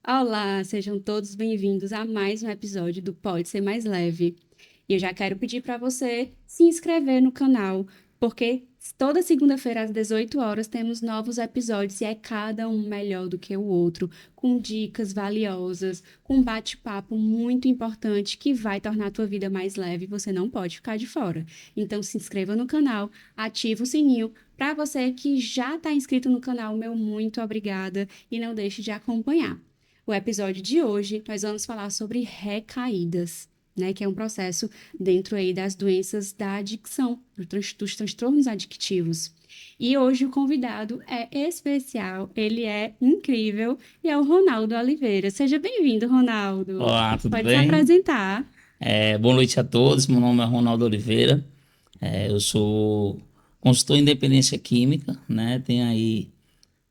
Olá, sejam todos bem-vindos a mais um episódio do Pode Ser Mais Leve. E eu já quero pedir para você se inscrever no canal, porque toda segunda-feira às 18 horas temos novos episódios e é cada um melhor do que o outro, com dicas valiosas, com um bate-papo muito importante que vai tornar a tua vida mais leve, você não pode ficar de fora. Então se inscreva no canal, ativa o sininho. Para você que já está inscrito no canal, meu muito obrigada e não deixe de acompanhar. O episódio de hoje, nós vamos falar sobre recaídas, né? Que é um processo dentro aí das doenças da adicção, dos transtornos adictivos. E hoje o convidado é especial, ele é incrível e é o Ronaldo Oliveira. Seja bem-vindo, Ronaldo. Olá, tudo Pode se bem? apresentar. Boa noite a todos. Meu nome é Ronaldo Oliveira. Eu sou consultor em independência química, né? Tenho aí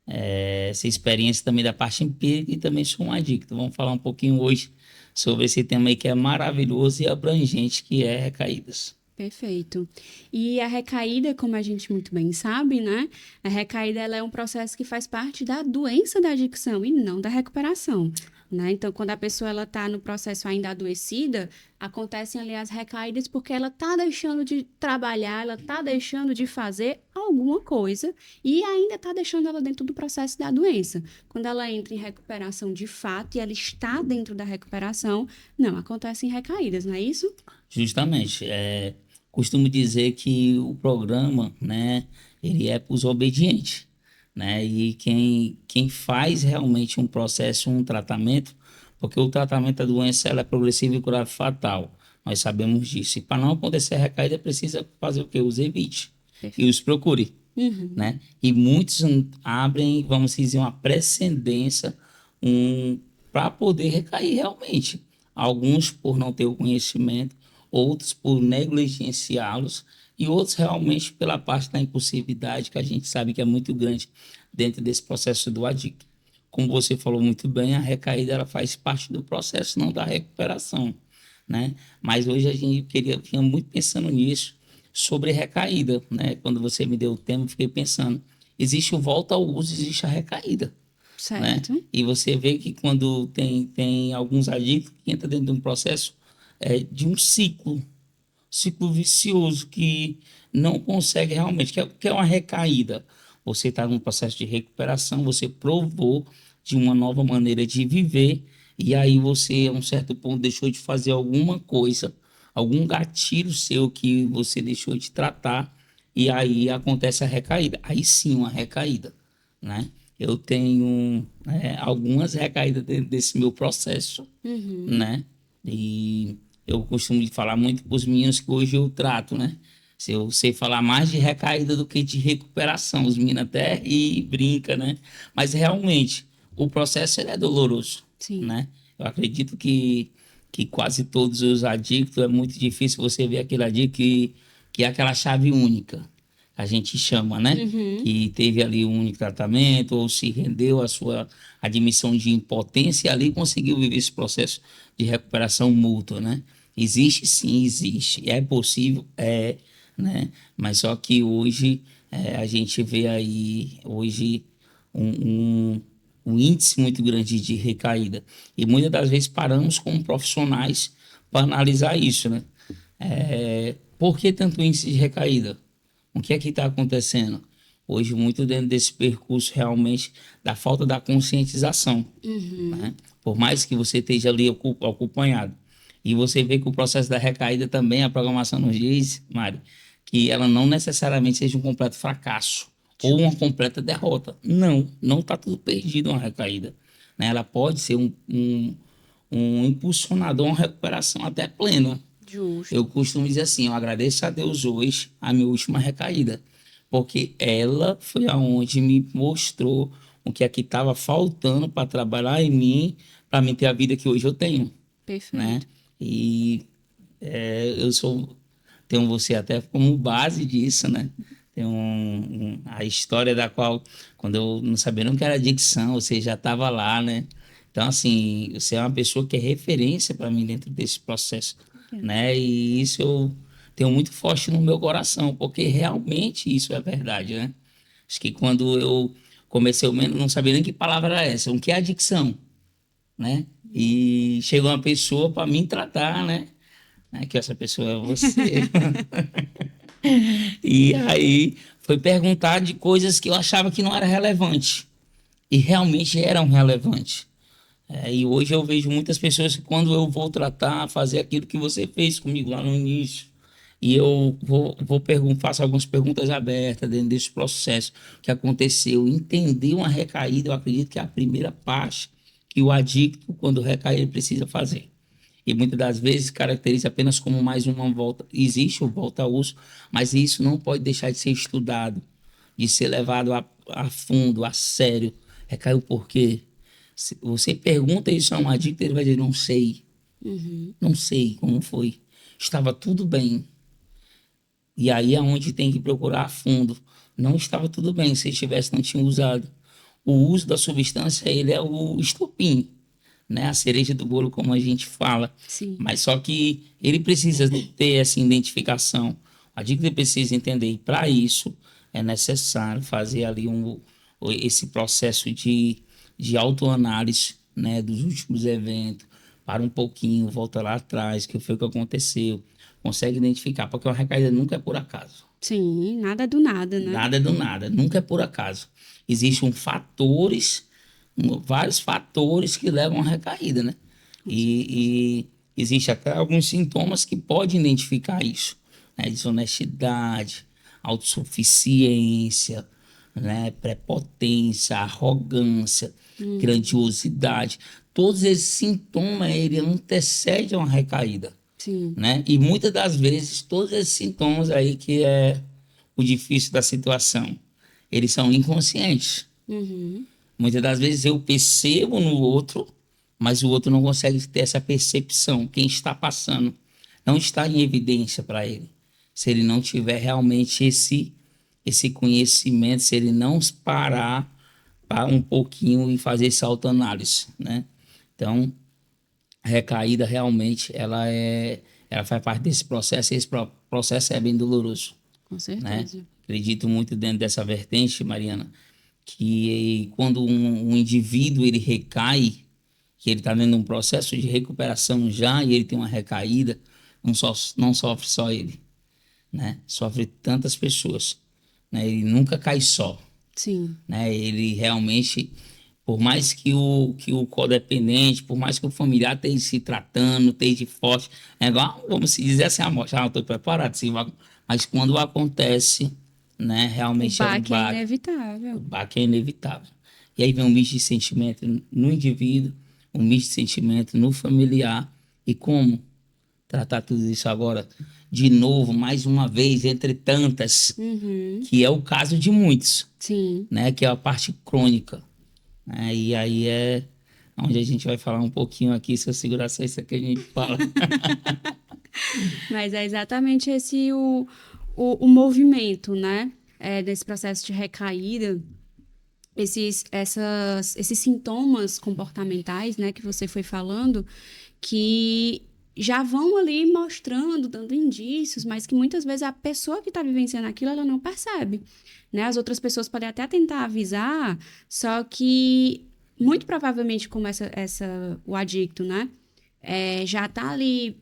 essa experiência também da parte empírica e também sou um adicto. Vamos falar um pouquinho hoje sobre esse tema aí que é maravilhoso e abrangente, que é recaídas. Perfeito. E a recaída, como a gente muito bem sabe, né? A recaída ela é um processo que faz parte da doença da adicção e não da recuperação, né? Então, quando a pessoa ela está no processo ainda adoecida, acontecem ali as recaídas porque ela está deixando de trabalhar, ela está deixando de fazer alguma coisa e ainda está deixando ela dentro do processo da doença. Quando ela entra em recuperação de fato e ela está dentro da recuperação, não acontecem recaídas, não é isso? Justamente, costumo dizer que o programa, né, ele é para os obedientes, né, e quem faz realmente um processo, um tratamento, porque o tratamento da doença ela é progressiva e curável fatal, nós sabemos disso, e para não acontecer a recaída precisa fazer o quê? Os evite e Perfeito. os procure, Uhum. né, e muitos abrem, vamos dizer, uma precedência para poder recair realmente, alguns por não ter o conhecimento, outros por negligenciá-los e outros realmente pela parte da impulsividade que a gente sabe que é muito grande dentro desse processo do adicto. Como você falou muito bem, a recaída ela faz parte do processo, não da recuperação, né? Mas hoje a gente vinha muito pensando nisso, sobre recaída, né? Quando você me deu o tema, eu fiquei pensando, existe o volta ao uso, existe a recaída, né? Certo. E você vê que quando tem alguns adictos que entram dentro de um processo de um ciclo vicioso que não consegue realmente, que é uma recaída. Você está num processo de recuperação, você provou de uma nova maneira de viver, e aí você, a um certo ponto, deixou de fazer alguma coisa, algum gatilho seu que você deixou de tratar, e aí acontece a recaída. Aí sim, uma recaída, né? Eu tenho algumas recaídas dentro desse meu processo, Uhum. né? E eu costumo falar muito para os meninos que hoje eu trato, né? Se eu sei falar mais de recaída do que de recuperação, os meninos até e brinca, né? Mas realmente o processo ele é doloroso, Sim. né? Eu acredito que quase todos os adictos é muito difícil você ver aquele adicto que é aquela chave única, a gente chama, né? Uhum. Que teve ali um único tratamento ou se rendeu à sua admissão de impotência e ali conseguiu viver esse processo de recuperação mútua, né? Existe sim, existe. É possível, né? Mas só que hoje a gente vê aí hoje um, um, um índice muito grande de recaída. E muitas das vezes paramos como profissionais para analisar isso, né? Por que tanto índice de recaída? O que é que está acontecendo? Hoje, muito dentro desse percurso realmente da falta da conscientização, Uhum. né? Por mais que você esteja ali acompanhado. E você vê que o processo da recaída também, a programação nos diz, Mário, que ela não necessariamente seja um completo fracasso ou uma Justo. completa derrota. Não, não está tudo perdido uma recaída, né? Ela pode ser um impulsionador, uma recuperação até plena. Eu Justo. costumo dizer assim, eu agradeço a Deus hoje a minha última recaída, porque ela foi aonde me mostrou o que é que estava faltando para trabalhar em mim, para mim ter a vida que hoje eu tenho, né? Perfeito. E eu tenho você até como base disso, né? Tem a história da qual, quando eu não sabia nem o que era adicção, você já estava lá, né? Então, assim, você é uma pessoa que é referência para mim dentro desse processo, Obrigada. né? E isso eu tenho muito forte no meu coração, porque realmente isso é verdade, né? Acho que quando eu comecei, eu não sabia nem que palavra era essa, o que é adicção, né? E chegou uma pessoa para me tratar, né? Que essa pessoa é você. E aí foi perguntar de coisas que eu achava que não era relevante. E realmente eram relevantes. E hoje eu vejo muitas pessoas que quando eu vou tratar, fazer aquilo que você fez comigo lá no início, e eu faço algumas perguntas abertas dentro desse processo que aconteceu, entender uma recaída, eu acredito que é a primeira parte que o adicto, quando recai, ele precisa fazer. E muitas das vezes caracteriza apenas como mais uma volta. Existe o volta ao uso, mas isso não pode deixar de ser estudado, de ser levado a fundo, a sério. Recaiu por quê? Se você pergunta isso a um adicto, ele vai dizer, não sei. Não sei como foi. Estava tudo bem. E aí é onde tem que procurar a fundo. Não estava tudo bem se ele tivesse, não tinha usado. O uso da substância, ele é o estopim, né? A cereja do bolo, como a gente fala. Sim. Mas só que ele precisa ter essa identificação. A adicto precisa entender. E para isso é necessário fazer ali esse processo de autoanálise, né? Dos últimos eventos. Para um pouquinho, volta lá atrás, que foi o que aconteceu. Consegue identificar, porque uma recaída nunca é por acaso. Sim, nada é do nada, né? Nada é do nada, nunca é por acaso. Existem vários fatores que levam à recaída, né? E existe até alguns sintomas que podem identificar isso, né? Desonestidade, autossuficiência, né? Prepotência, arrogância, grandiosidade. Todos esses sintomas, ele antecedem a uma recaída, Sim. né? E muitas das vezes, todos esses sintomas aí que é o difícil da situação, eles são inconscientes. Muitas das vezes eu percebo no outro, mas o outro não consegue ter essa percepção. Quem está passando não está em evidência para ele. Se ele não tiver realmente esse conhecimento, se ele não parar para um pouquinho e fazer essa autoanálise, né? Então, a recaída realmente ela faz parte desse processo e esse processo é bem doloroso, Com né? certeza. Acredito muito dentro dessa vertente, Mariana, que quando um indivíduo ele recai, que ele está dentro de um processo de recuperação já e ele tem uma recaída, não sofre só ele, né? Sofre tantas pessoas, né? Ele nunca cai só, Sim. né? Ele realmente, por mais que o codependente, por mais que o familiar esteja se tratando, esteja forte, é igual, vamos se dizer assim, a morte, eu estou preparado, sim, mas quando acontece, né? O Realmente é um baque é baque. O inevitável. baque é inevitável. E aí vem um misto de sentimento no indivíduo, um misto de sentimento no familiar. E como tratar tudo isso agora de novo, mais uma vez, entre tantas, que é o caso de muitos, Sim. né? Que é a parte crônica, né? E aí é onde a gente vai falar um pouquinho aqui, se eu segurar só isso aqui a gente fala. Mas é exatamente esse o movimento, né? Desse processo de recaída, esses sintomas comportamentais, né, que você foi falando, que já vão ali mostrando, dando indícios, mas que muitas vezes a pessoa que está vivenciando aquilo, ela não percebe, né? As outras pessoas podem até tentar avisar, só que muito provavelmente como o adicto, né? Já está ali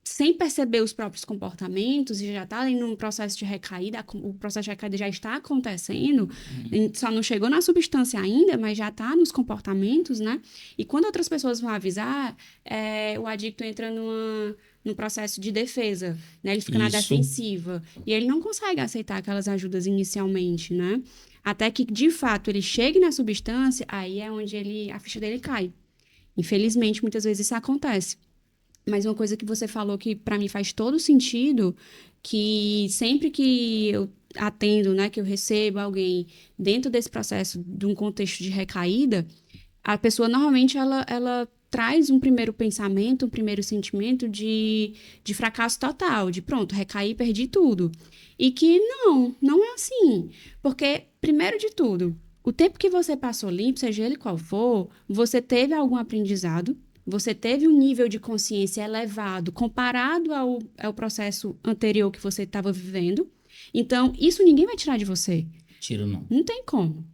sem perceber os próprios comportamentos e já está ali num processo de recaída, o processo de recaída já está acontecendo, só não chegou na substância ainda, mas já está nos comportamentos, né? E quando outras pessoas vão avisar, o adicto entra num processo de defesa, né? Ele fica na Isso, defensiva e ele não consegue aceitar aquelas ajudas inicialmente, né? Até que, de fato, ele chegue na substância, aí é onde a ficha dele cai. Infelizmente, muitas vezes isso acontece. Mas uma coisa que você falou que para mim faz todo sentido, que sempre que eu atendo, né, que eu recebo alguém dentro desse processo de um contexto de recaída, a pessoa normalmente ela traz um primeiro pensamento, um primeiro sentimento de fracasso total, de pronto, recaí, perdi tudo. E que não é assim. Porque, primeiro de tudo, o tempo que você passou limpo, seja ele qual for, você teve algum aprendizado, você teve um nível de consciência elevado comparado ao processo anterior que você estava vivendo. Então, isso ninguém vai tirar de você. tiro não. Não tem como.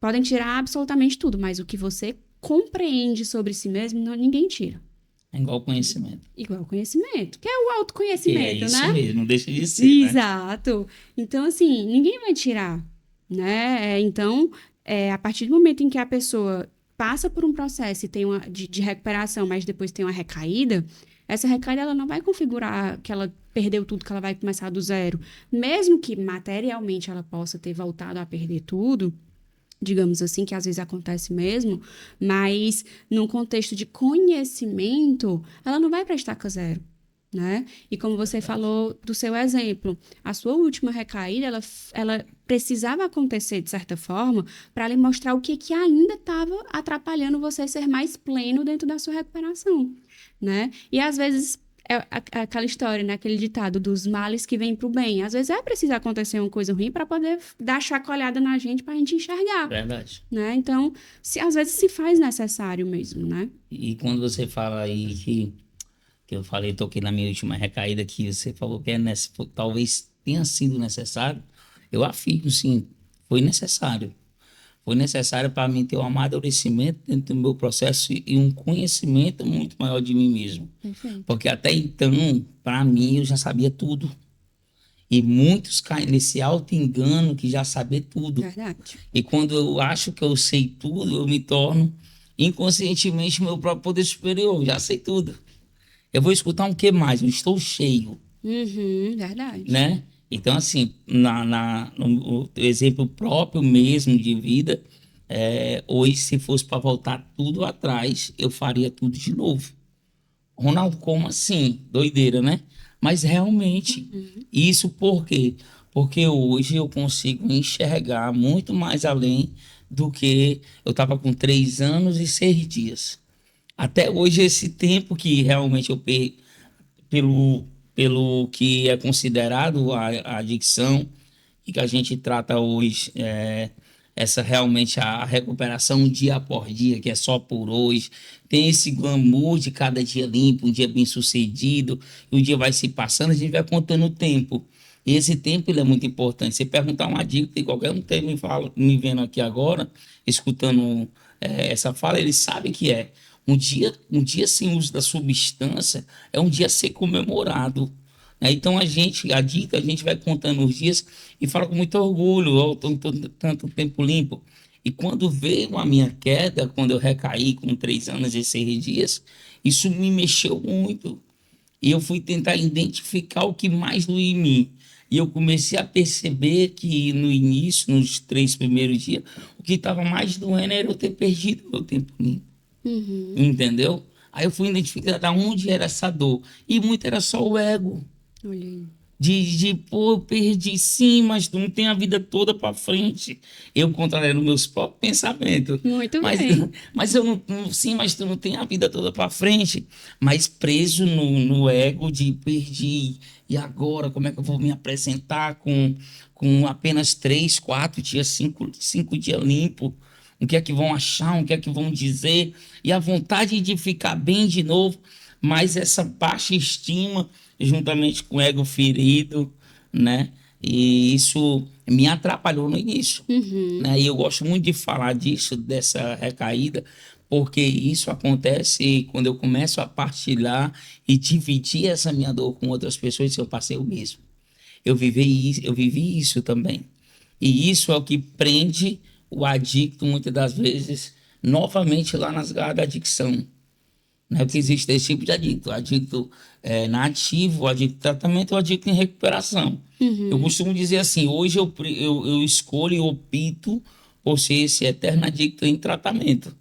Podem tirar absolutamente tudo, mas o que você compreende sobre si mesmo, ninguém tira. É igual conhecimento. Igual conhecimento, que é o Que é autoconhecimento, isso né? mesmo, não deixa de ser, né? Exato. Então, assim, ninguém vai tirar, né? Então, a partir do momento em que a pessoa passa por um processo e tem de recuperação, mas depois tem uma recaída, essa recaída ela não vai configurar que ela perdeu tudo, que ela vai começar do zero. Mesmo que materialmente ela possa ter voltado a perder tudo, digamos assim, que às vezes acontece mesmo, mas num contexto de conhecimento, ela não vai para estaca zero, né? E como você falou do seu exemplo, a sua última recaída, ela precisava acontecer de certa forma para lhe mostrar o que que ainda estava atrapalhando você ser mais pleno dentro da sua recuperação, né? E às vezes aquela história, né? Aquele ditado dos males que vêm pro bem. Às vezes é preciso acontecer uma coisa ruim para poder dar chacoalhada na gente para a gente enxergar, Verdade. né? Então, às vezes se faz necessário mesmo, né? E quando você fala aí que eu falei, toquei na minha última recaída, que você falou que talvez tenha sido necessário, eu afirmo sim, foi necessário. Foi necessário para mim ter um amadurecimento dentro do meu processo e um conhecimento muito maior de mim mesmo. Perfeito. Porque até então, para mim, eu já sabia tudo. E muitos caem nesse auto-engano que já saber tudo. Verdade. E quando eu acho que eu sei tudo, eu me torno inconscientemente meu próprio poder superior. Já sei tudo. Eu vou escutar um que mais? Eu estou cheio, Uhum, verdade. né? Então, assim, no exemplo próprio mesmo de vida, hoje, se fosse para voltar tudo atrás, eu faria tudo de novo. Ronaldo, como assim? Doideira, né? Mas realmente, isso por quê? Porque hoje eu consigo enxergar muito mais além do que eu estava com 3 anos e 6 dias. Até hoje, esse tempo que realmente eu perdi pelo, pelo que é considerado a adicção e que a gente trata hoje, essa realmente a recuperação dia após dia, que é só por hoje. Tem esse glamour de cada dia limpo, um dia bem sucedido, e o dia vai se passando, a gente vai contando o tempo. E esse tempo ele é muito importante. Você perguntar uma dica, e qualquer um que me vendo aqui agora, escutando essa fala, ele sabe que é. Um dia sem uso da substância é um dia a ser comemorado, né? Então a gente vai contando os dias e fala com muito orgulho, oh, tô tanto tempo limpo. E quando veio a minha queda, quando eu recaí com 3 anos e 6 dias, isso me mexeu muito. E eu fui tentar identificar o que mais doía em mim. E eu comecei a perceber que no início, nos 3 primeiros dias, o que estava mais doendo era eu ter perdido meu tempo limpo. Uhum. Entendeu? Aí eu fui identificar de onde era essa dor. E muito era só o ego. Olha aí. Pô, eu perdi sim, mas tu não tem a vida toda para frente. Eu contrariando meus próprios pensamentos. Muito Mas, bem. mas eu sim, mas tu não tem a vida toda para frente. Mas preso no ego de perdi. E agora, como é que eu vou me apresentar com apenas 3, 4 dias, cinco dias limpo? O que é que vão achar? O que é que vão dizer? E a vontade de ficar bem de novo, mas essa baixa estima juntamente com o ego ferido, né? E isso me atrapalhou no início, Uhum. né? E eu gosto muito de falar disso, dessa recaída, porque isso acontece quando eu começo a partilhar e dividir essa minha dor com outras pessoas, que eu passei o mesmo. Eu vivi isso também. E isso é o que prende o adicto, muitas das vezes, novamente lá nas garras da adicção, né? Porque existe esse tipo de adicto, o adicto na ativo, o adicto em tratamento e o adicto em recuperação. Eu Uhum. costumo dizer assim, hoje eu escolho e opto por ser esse eterno adicto em tratamento,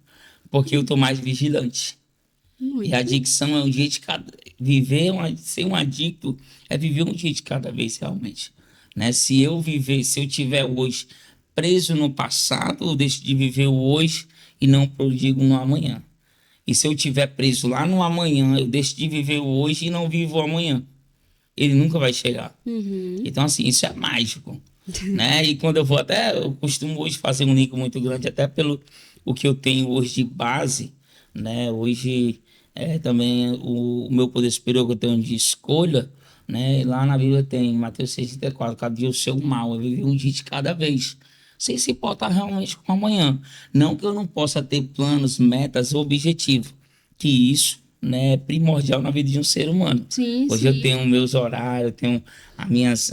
porque eu estou mais vigilante. E a Muito bem. adicção é um dia de cada... ser um adicto é viver um dia de cada vez realmente, né? Se eu tiver hoje preso no passado, eu deixo de viver o hoje e não prodigo no amanhã. E se eu tiver preso lá no amanhã, eu deixo de viver o hoje e não vivo o amanhã. Ele nunca vai chegar. Uhum. Então, assim, isso é mágico, né? E quando eu costumo hoje fazer um link muito grande, até pelo o que eu tenho hoje de base, né? Hoje também o meu poder superior que eu tenho de escolha, né? Lá na Bíblia tem Mateus 6,34, cada dia o seu mal, eu vivi um dia de cada vez. sem se importar realmente com amanhã. Não que eu não possa ter planos, metas, objetivos, que isso, né, é primordial na vida de um ser humano. Sim, Hoje eu sim. tenho meus horários, eu tenho as minhas,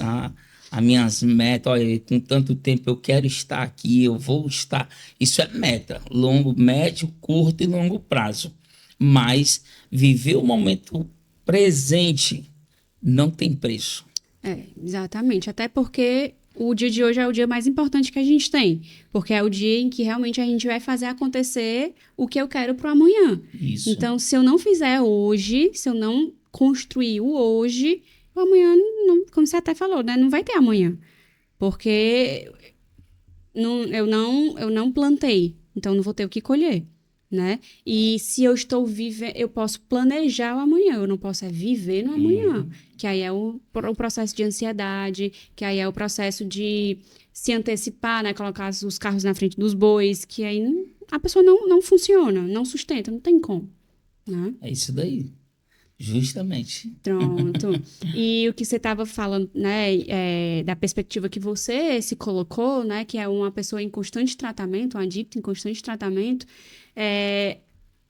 as minhas metas. Olha, com tanto tempo eu quero estar aqui, eu vou estar. Isso é meta, longo, médio, curto e longo prazo. Mas viver o momento presente não tem preço. É, exatamente. Até porque o dia de hoje é o dia mais importante que a gente tem. Porque é o dia em que realmente a gente vai fazer acontecer o que eu quero pro amanhã. Isso. Então, se eu não fizer hoje, se eu não construir o hoje, o amanhã, não, como você até falou, né? Não vai ter amanhã. Porque eu não plantei. Então, não vou ter o que colher. Né? E se eu estou vivendo, eu posso planejar o amanhã, eu não posso é viver no amanhã, que aí é o processo de ansiedade, que aí é o processo de se antecipar, né? Colocar os carros na frente dos bois, que aí a pessoa não funciona, não sustenta, não tem como, né? É isso daí. Justamente. Pronto. E o que você estava falando, né, da perspectiva que você se colocou, né, que é uma pessoa em constante tratamento, um adicto em constante tratamento, é,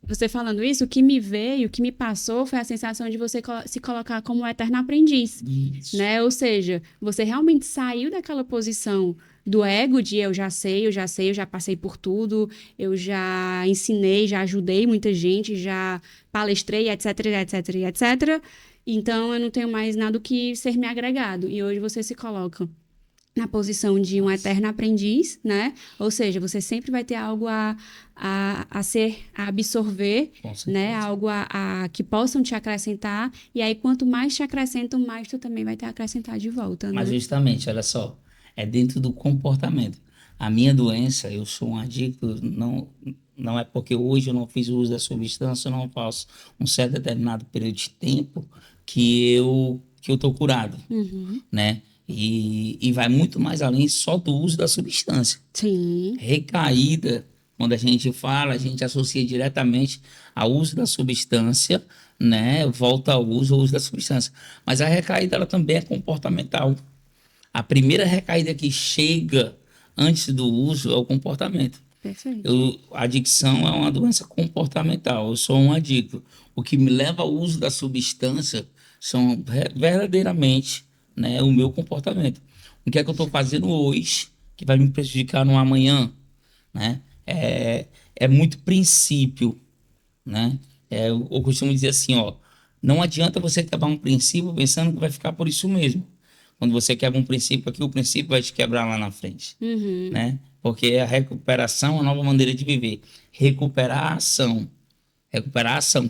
você falando isso, o que me veio, o que me passou foi a sensação de você se colocar como um eterno aprendiz, Isso. né? Ou seja, você realmente saiu daquela posição do ego de eu já sei, eu já sei, eu já passei por tudo, eu já ensinei, já ajudei muita gente, já palestrei, etc, etc, etc. Então, eu não tenho mais nada que ser me agregado. E hoje você se coloca na posição de um Nossa, eterno aprendiz, né? Ou seja, você sempre vai ter algo a absorver, com né? certeza. Algo que possam te acrescentar. E aí, quanto mais te acrescentam, mais tu também vai ter a acrescentar de volta, Mas né? justamente, olha só, é dentro do comportamento. A minha doença, eu sou um adicto, não é porque hoje eu não fiz o uso da substância, eu não faço um certo determinado período de tempo que eu tô curado, Uhum. né? E vai muito mais além só do uso da substância. Sim, Recaída, quando a gente fala, a gente associa diretamente ao uso da substância, né? Volta ao uso, ao uso da substância. Mas a recaída, ela também é comportamental. A primeira recaída que chega antes do uso é o comportamento. perfeito. A adicção é uma doença comportamental. Eu sou um adicto. O que me leva ao uso da substância são verdadeiramente, né, o meu comportamento. O que é que eu estou fazendo hoje que vai me prejudicar no amanhã, né? É muito princípio, né? Eu costumo dizer assim, ó, não adianta você quebrar um princípio pensando que vai ficar por isso mesmo. Quando você quebra um princípio aqui, o princípio vai te quebrar lá na frente, Uhum. né? Porque a recuperação é uma nova maneira de viver. Recuperar a ação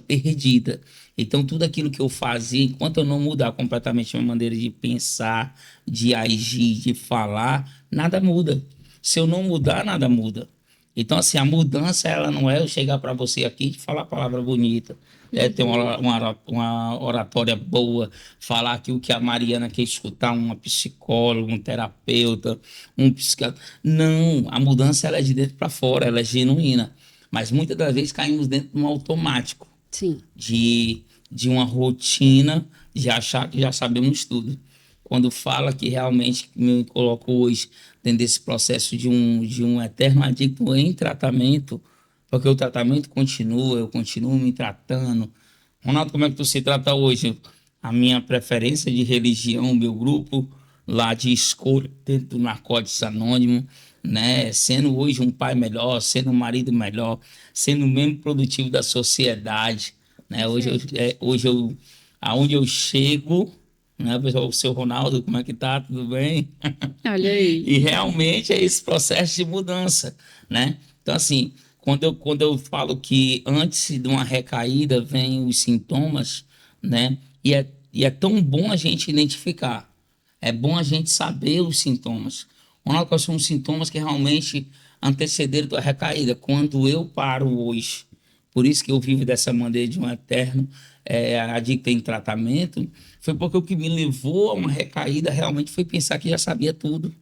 perdida. Então, tudo aquilo que eu fazia, enquanto eu não mudar completamente a minha maneira de pensar, de agir, de falar, nada muda. Se eu não mudar, nada muda. Então, assim, a mudança, ela não é eu chegar para você aqui e falar palavra bonita, ter Uhum. uma oratória boa, falar aquilo que a Mariana quer escutar, uma psicóloga, um terapeuta, um psiquiatra. Não, a mudança, ela é de dentro para fora, ela é genuína. Mas muitas das vezes caímos dentro de um automático, Sim, de uma rotina, de achar que já sabemos tudo. Quando fala que realmente me coloco hoje dentro desse processo de um eterno adicto em tratamento, porque o tratamento continua, eu continuo me tratando. Ronaldo, como é que tu se trata hoje? A minha preferência de religião, o meu grupo lá de escolha dentro do Narcóticos Anônimos, né? Sendo hoje um pai melhor, sendo um marido melhor, sendo um membro produtivo da sociedade, né? perfeito. Aonde eu chego, né, pessoal, o seu Ronaldo, como é que tá? Tudo bem? Olha aí. E realmente é esse processo de mudança, né? Então, assim, quando eu falo que antes de uma recaída vem os sintomas, né? E é tão bom a gente identificar, é bom a gente saber os sintomas. Ronaldo, quais são os sintomas que realmente antecederam a recaída? Quando eu paro hoje, por isso que eu vivo dessa maneira de um eterno adicto em tratamento, foi porque o que me levou a uma recaída realmente foi pensar que já sabia tudo.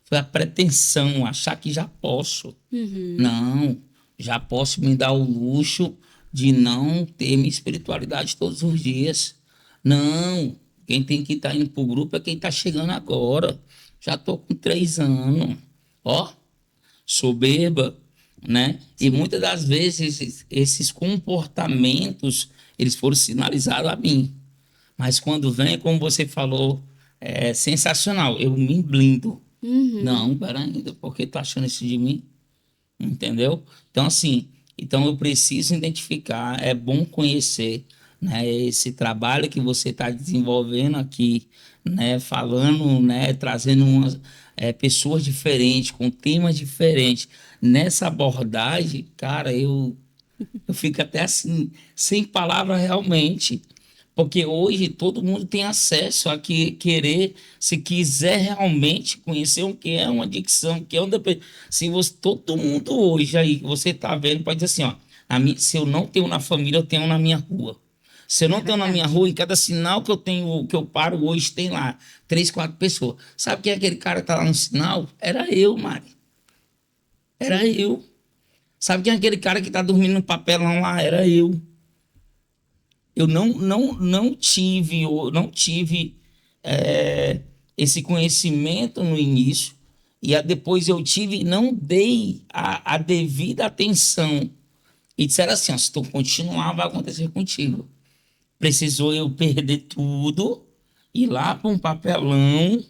Foi a pretensão, achar que já posso. Uhum. Não, já posso me dar o luxo de não ter minha espiritualidade todos os dias. Não, quem tem que estar indo pro grupo é quem está chegando agora. Já estou com 3 anos. Ó, soberba, né? E muitas das vezes esses comportamentos eles foram sinalizados a mim. Mas quando vem, como você falou, é sensacional. Eu me blindo. Uhum. Não, pera ainda, por que tu achando isso de mim? Entendeu? Então, assim, então eu preciso identificar, é bom conhecer, né, esse trabalho que você está desenvolvendo aqui, né, falando, né, trazendo umas, pessoas diferentes, com temas diferentes. Nessa abordagem, cara, eu fico até assim, sem palavras realmente. Porque hoje todo mundo tem acesso a querer, se quiser realmente conhecer o que é uma adicção, o que é um se você, todo mundo hoje aí, você tá vendo, pode dizer assim, ó, se eu não tenho na família, eu tenho na minha rua. Se eu É não tenho na minha verdade. rua, em cada sinal que eu tenho, que eu paro hoje, tem lá 3, 4 pessoas. Sabe quem é aquele cara que tá lá no sinal? Era eu, Mari. Era Sim. eu. Sabe quem é aquele cara que tá dormindo no papelão lá? Era eu. Eu não tive esse conhecimento no início e depois eu tive e não dei a devida atenção. E disseram assim, ó, se tu continuar, vai acontecer contigo. Precisou eu perder tudo, ir lá para um papelão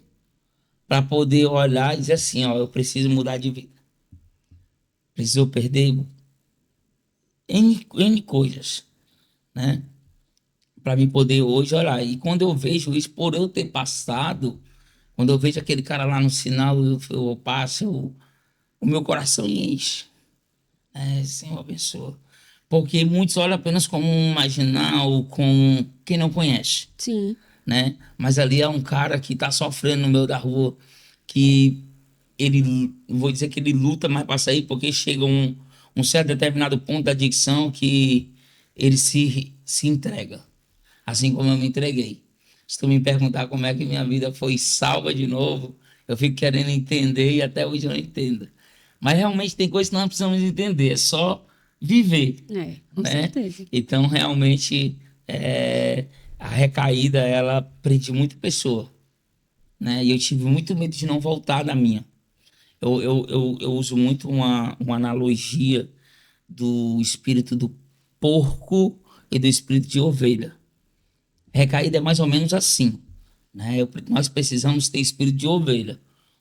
para poder olhar e dizer assim, ó, eu preciso mudar de vida. Precisou perder N coisas, né? Para mim poder hoje olhar. E quando eu vejo isso, por eu ter passado, quando eu vejo aquele cara lá no sinal, eu passo, o meu coração enche. É, Senhor, abençoa. Porque muitos olham apenas como um marginal, como quem não conhece, Sim. né? Mas ali é um cara que está sofrendo no meio da rua, que ele, vou dizer que ele luta mais para sair, porque chega um certo determinado ponto da adicção que ele se entrega, assim como eu me entreguei. Se tu me perguntar como é que minha vida foi salva de novo, eu fico querendo entender e até hoje eu não entendo. Mas realmente tem coisas que nós precisamos entender, é só viver, É, com né? certeza. Então, realmente, a recaída, ela prende muita pessoa, né? E eu tive muito medo de não voltar da minha. Eu uso muito uma analogia do espírito do porco e do espírito de ovelha. Recaída é mais ou menos assim, né? Nós precisamos ter espírito de ovelha.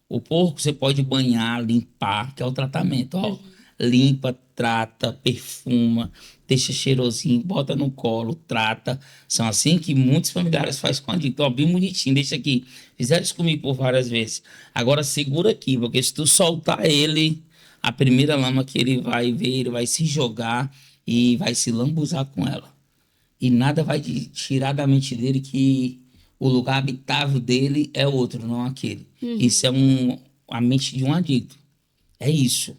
O porco você pode banhar, limpar, que é o tratamento. Ó, Uhum. limpa, trata, perfuma, deixa cheirosinho, bota no colo, trata. São assim que muitos familiares fazem com a dica. Ó, bem bonitinho, deixa aqui. Fizeram isso comigo por várias vezes. Agora segura aqui, porque se tu soltar ele, a primeira lama que ele vai ver, ele vai se jogar e vai se lambuzar com ela. E nada vai tirar da mente dele que o lugar habitável dele é outro, não aquele. Isso é Uhum. a mente de um adicto. É isso.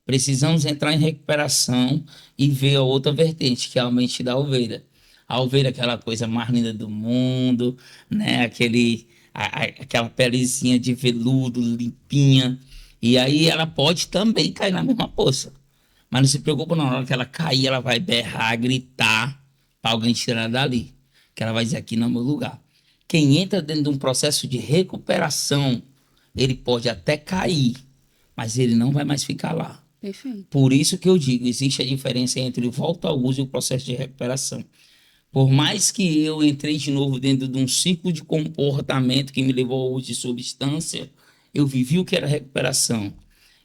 Precisamos entrar em recuperação e ver a outra vertente, que é a mente da ovelha. A ovelha é aquela coisa mais linda do mundo, né? Aquela pelezinha de veludo limpinha. E aí ela pode também cair na mesma poça. Mas não se preocupa, não. Na hora que ela cair, ela vai berrar, gritar para alguém tirar dali. Que ela vai dizer: aqui não é meu lugar. Quem entra dentro de um processo de recuperação, ele pode até cair, mas ele não vai mais ficar lá. Perfeito. Por isso que eu digo: existe a diferença entre volta ao uso e o processo de recuperação. Por mais que eu entrei de novo dentro de um ciclo de comportamento que me levou ao uso de substância, eu vivi o que era recuperação.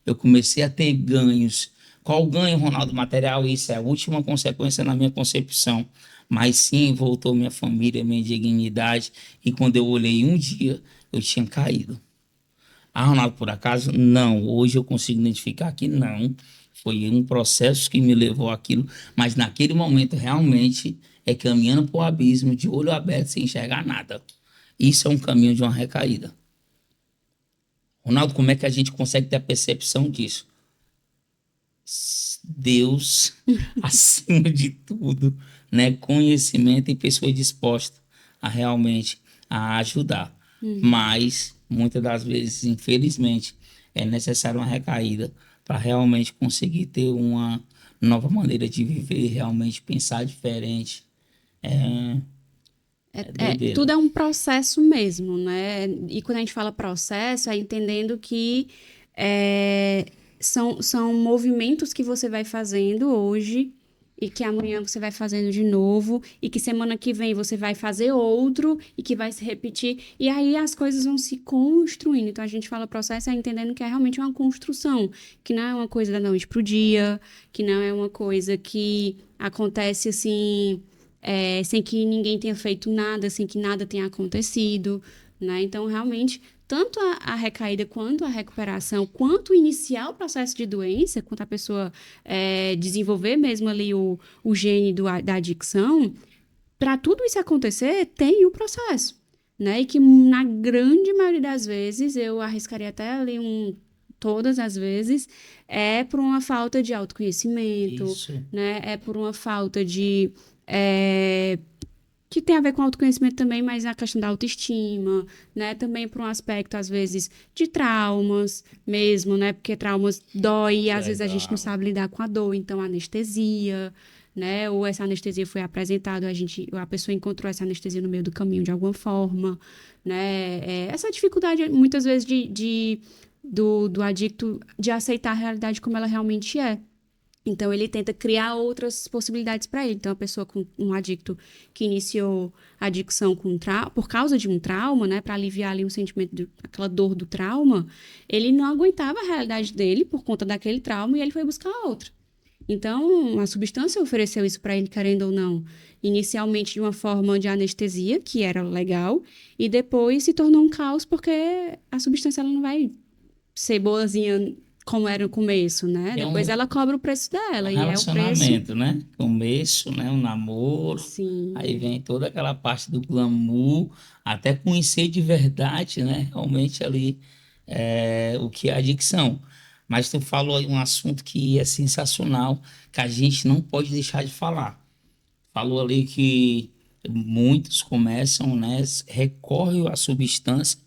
Eu comecei a ter ganhos. Qual ganho, Ronaldo? Material? Isso é a última consequência na minha concepção. Mas sim, voltou minha família, minha dignidade. E quando eu olhei um dia, eu tinha caído. Ah, Ronaldo, por acaso? Não. Hoje eu consigo identificar que não. Foi um processo que me levou àquilo. Mas naquele momento, realmente, é caminhando para o abismo, de olho aberto, sem enxergar nada. Isso é um caminho de uma recaída. Ronaldo, como é que a gente consegue ter a percepção disso? Deus acima de tudo, né? Conhecimento e pessoa disposta a realmente a ajudar. Uhum. Mas muitas das vezes, infelizmente, é necessário uma recaída para realmente conseguir ter uma nova maneira de viver, realmente pensar diferente. É Tudo doideira. é um processo mesmo, né? E quando a gente fala processo, é entendendo que é, são movimentos que você vai fazendo hoje e que amanhã você vai fazendo de novo e que semana que vem você vai fazer outro e que vai se repetir. E aí as coisas vão se construindo. Então a gente fala processo entendendo que é realmente uma construção, que não é uma coisa da noite pro dia, que não é uma coisa que acontece assim, sem que ninguém tenha feito nada, sem que nada tenha acontecido, né? Então realmente tanto a recaída quanto a recuperação, quanto iniciar o processo de doença, quanto a pessoa desenvolver mesmo ali o gene da adicção, para tudo isso acontecer, tem o processo, né? E que na grande maioria das vezes, eu arriscaria até ali todas as vezes, é por uma falta de autoconhecimento, Isso. né? É por uma falta de que tem a ver com autoconhecimento também, mas a questão da autoestima, né? Também por um aspecto, às vezes, de traumas mesmo, né? Porque traumas dói e às vezes a gente não Legal. sabe lidar com a dor, então anestesia, né? Ou essa anestesia foi apresentada, a pessoa encontrou essa anestesia no meio do caminho de alguma forma, né? Essa dificuldade, muitas vezes, do adicto de aceitar a realidade como ela realmente é. Então, ele tenta criar outras possibilidades para ele. Então, a pessoa com um adicto que iniciou a adicção por causa de um trauma, né, para aliviar ali um sentimento, aquela dor do trauma, ele não aguentava a realidade dele por conta daquele trauma e ele foi buscar outra. Então, a substância ofereceu isso para ele, querendo ou não. Inicialmente de uma forma de anestesia, que era legal, e depois se tornou um caos porque a substância ela não vai ser boazinha como era no começo, né? É Depois ela cobra o preço um dela, e é o preço. relacionamento, né? Começo, né? Um namoro. Aí Sim. vem toda aquela parte do glamour, até conhecer de verdade, né? Realmente ali o que é adicção. Mas tu falou aí um assunto que é sensacional, que a gente não pode deixar de falar. Falou ali que muitos começam, né? Recorrem à substância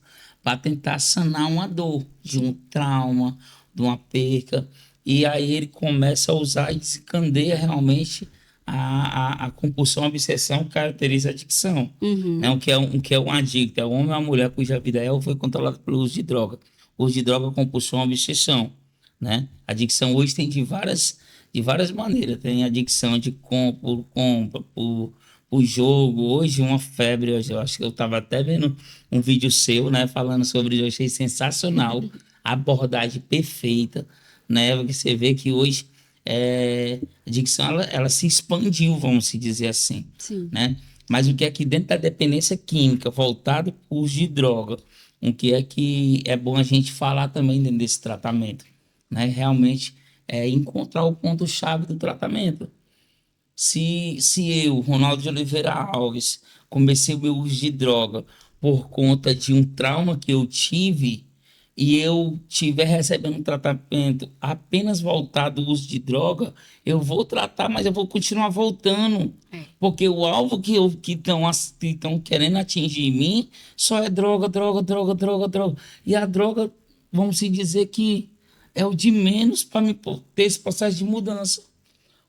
para tentar sanar uma dor de um trauma, de uma perca. E aí ele começa a usar e desencadeia realmente a compulsão, a obsessão que caracteriza a adicção. Né? Uhum. O que é um adicto? É um homem ou uma mulher cuja vida foi controlada pelo uso de droga. O uso de droga, compulsão, obsessão. Né? A adicção hoje tem de várias maneiras. Tem adicção de compra por jogo. Hoje, uma febre. Eu acho que eu estava até vendo um vídeo seu, né, falando sobre isso. Eu achei sensacional. A abordagem perfeita, né? Porque você vê que hoje a adicção ela se expandiu, vamos se dizer assim, Sim. né? Mas o que é que dentro da dependência química, voltado para o uso de droga, o que é bom a gente falar também dentro desse tratamento, né? Realmente encontrar o ponto-chave do tratamento. Se eu, Ronaldo de Oliveira Alves, comecei o meu uso de droga por conta de um trauma que eu tive e eu estiver recebendo um tratamento apenas voltado ao uso de droga, eu vou tratar, mas eu vou continuar voltando. É. Porque o alvo que estão querendo atingir em mim só é droga, droga, droga, droga, droga. E a droga, vamos se dizer que é o de menos para me ter esse processo de mudança.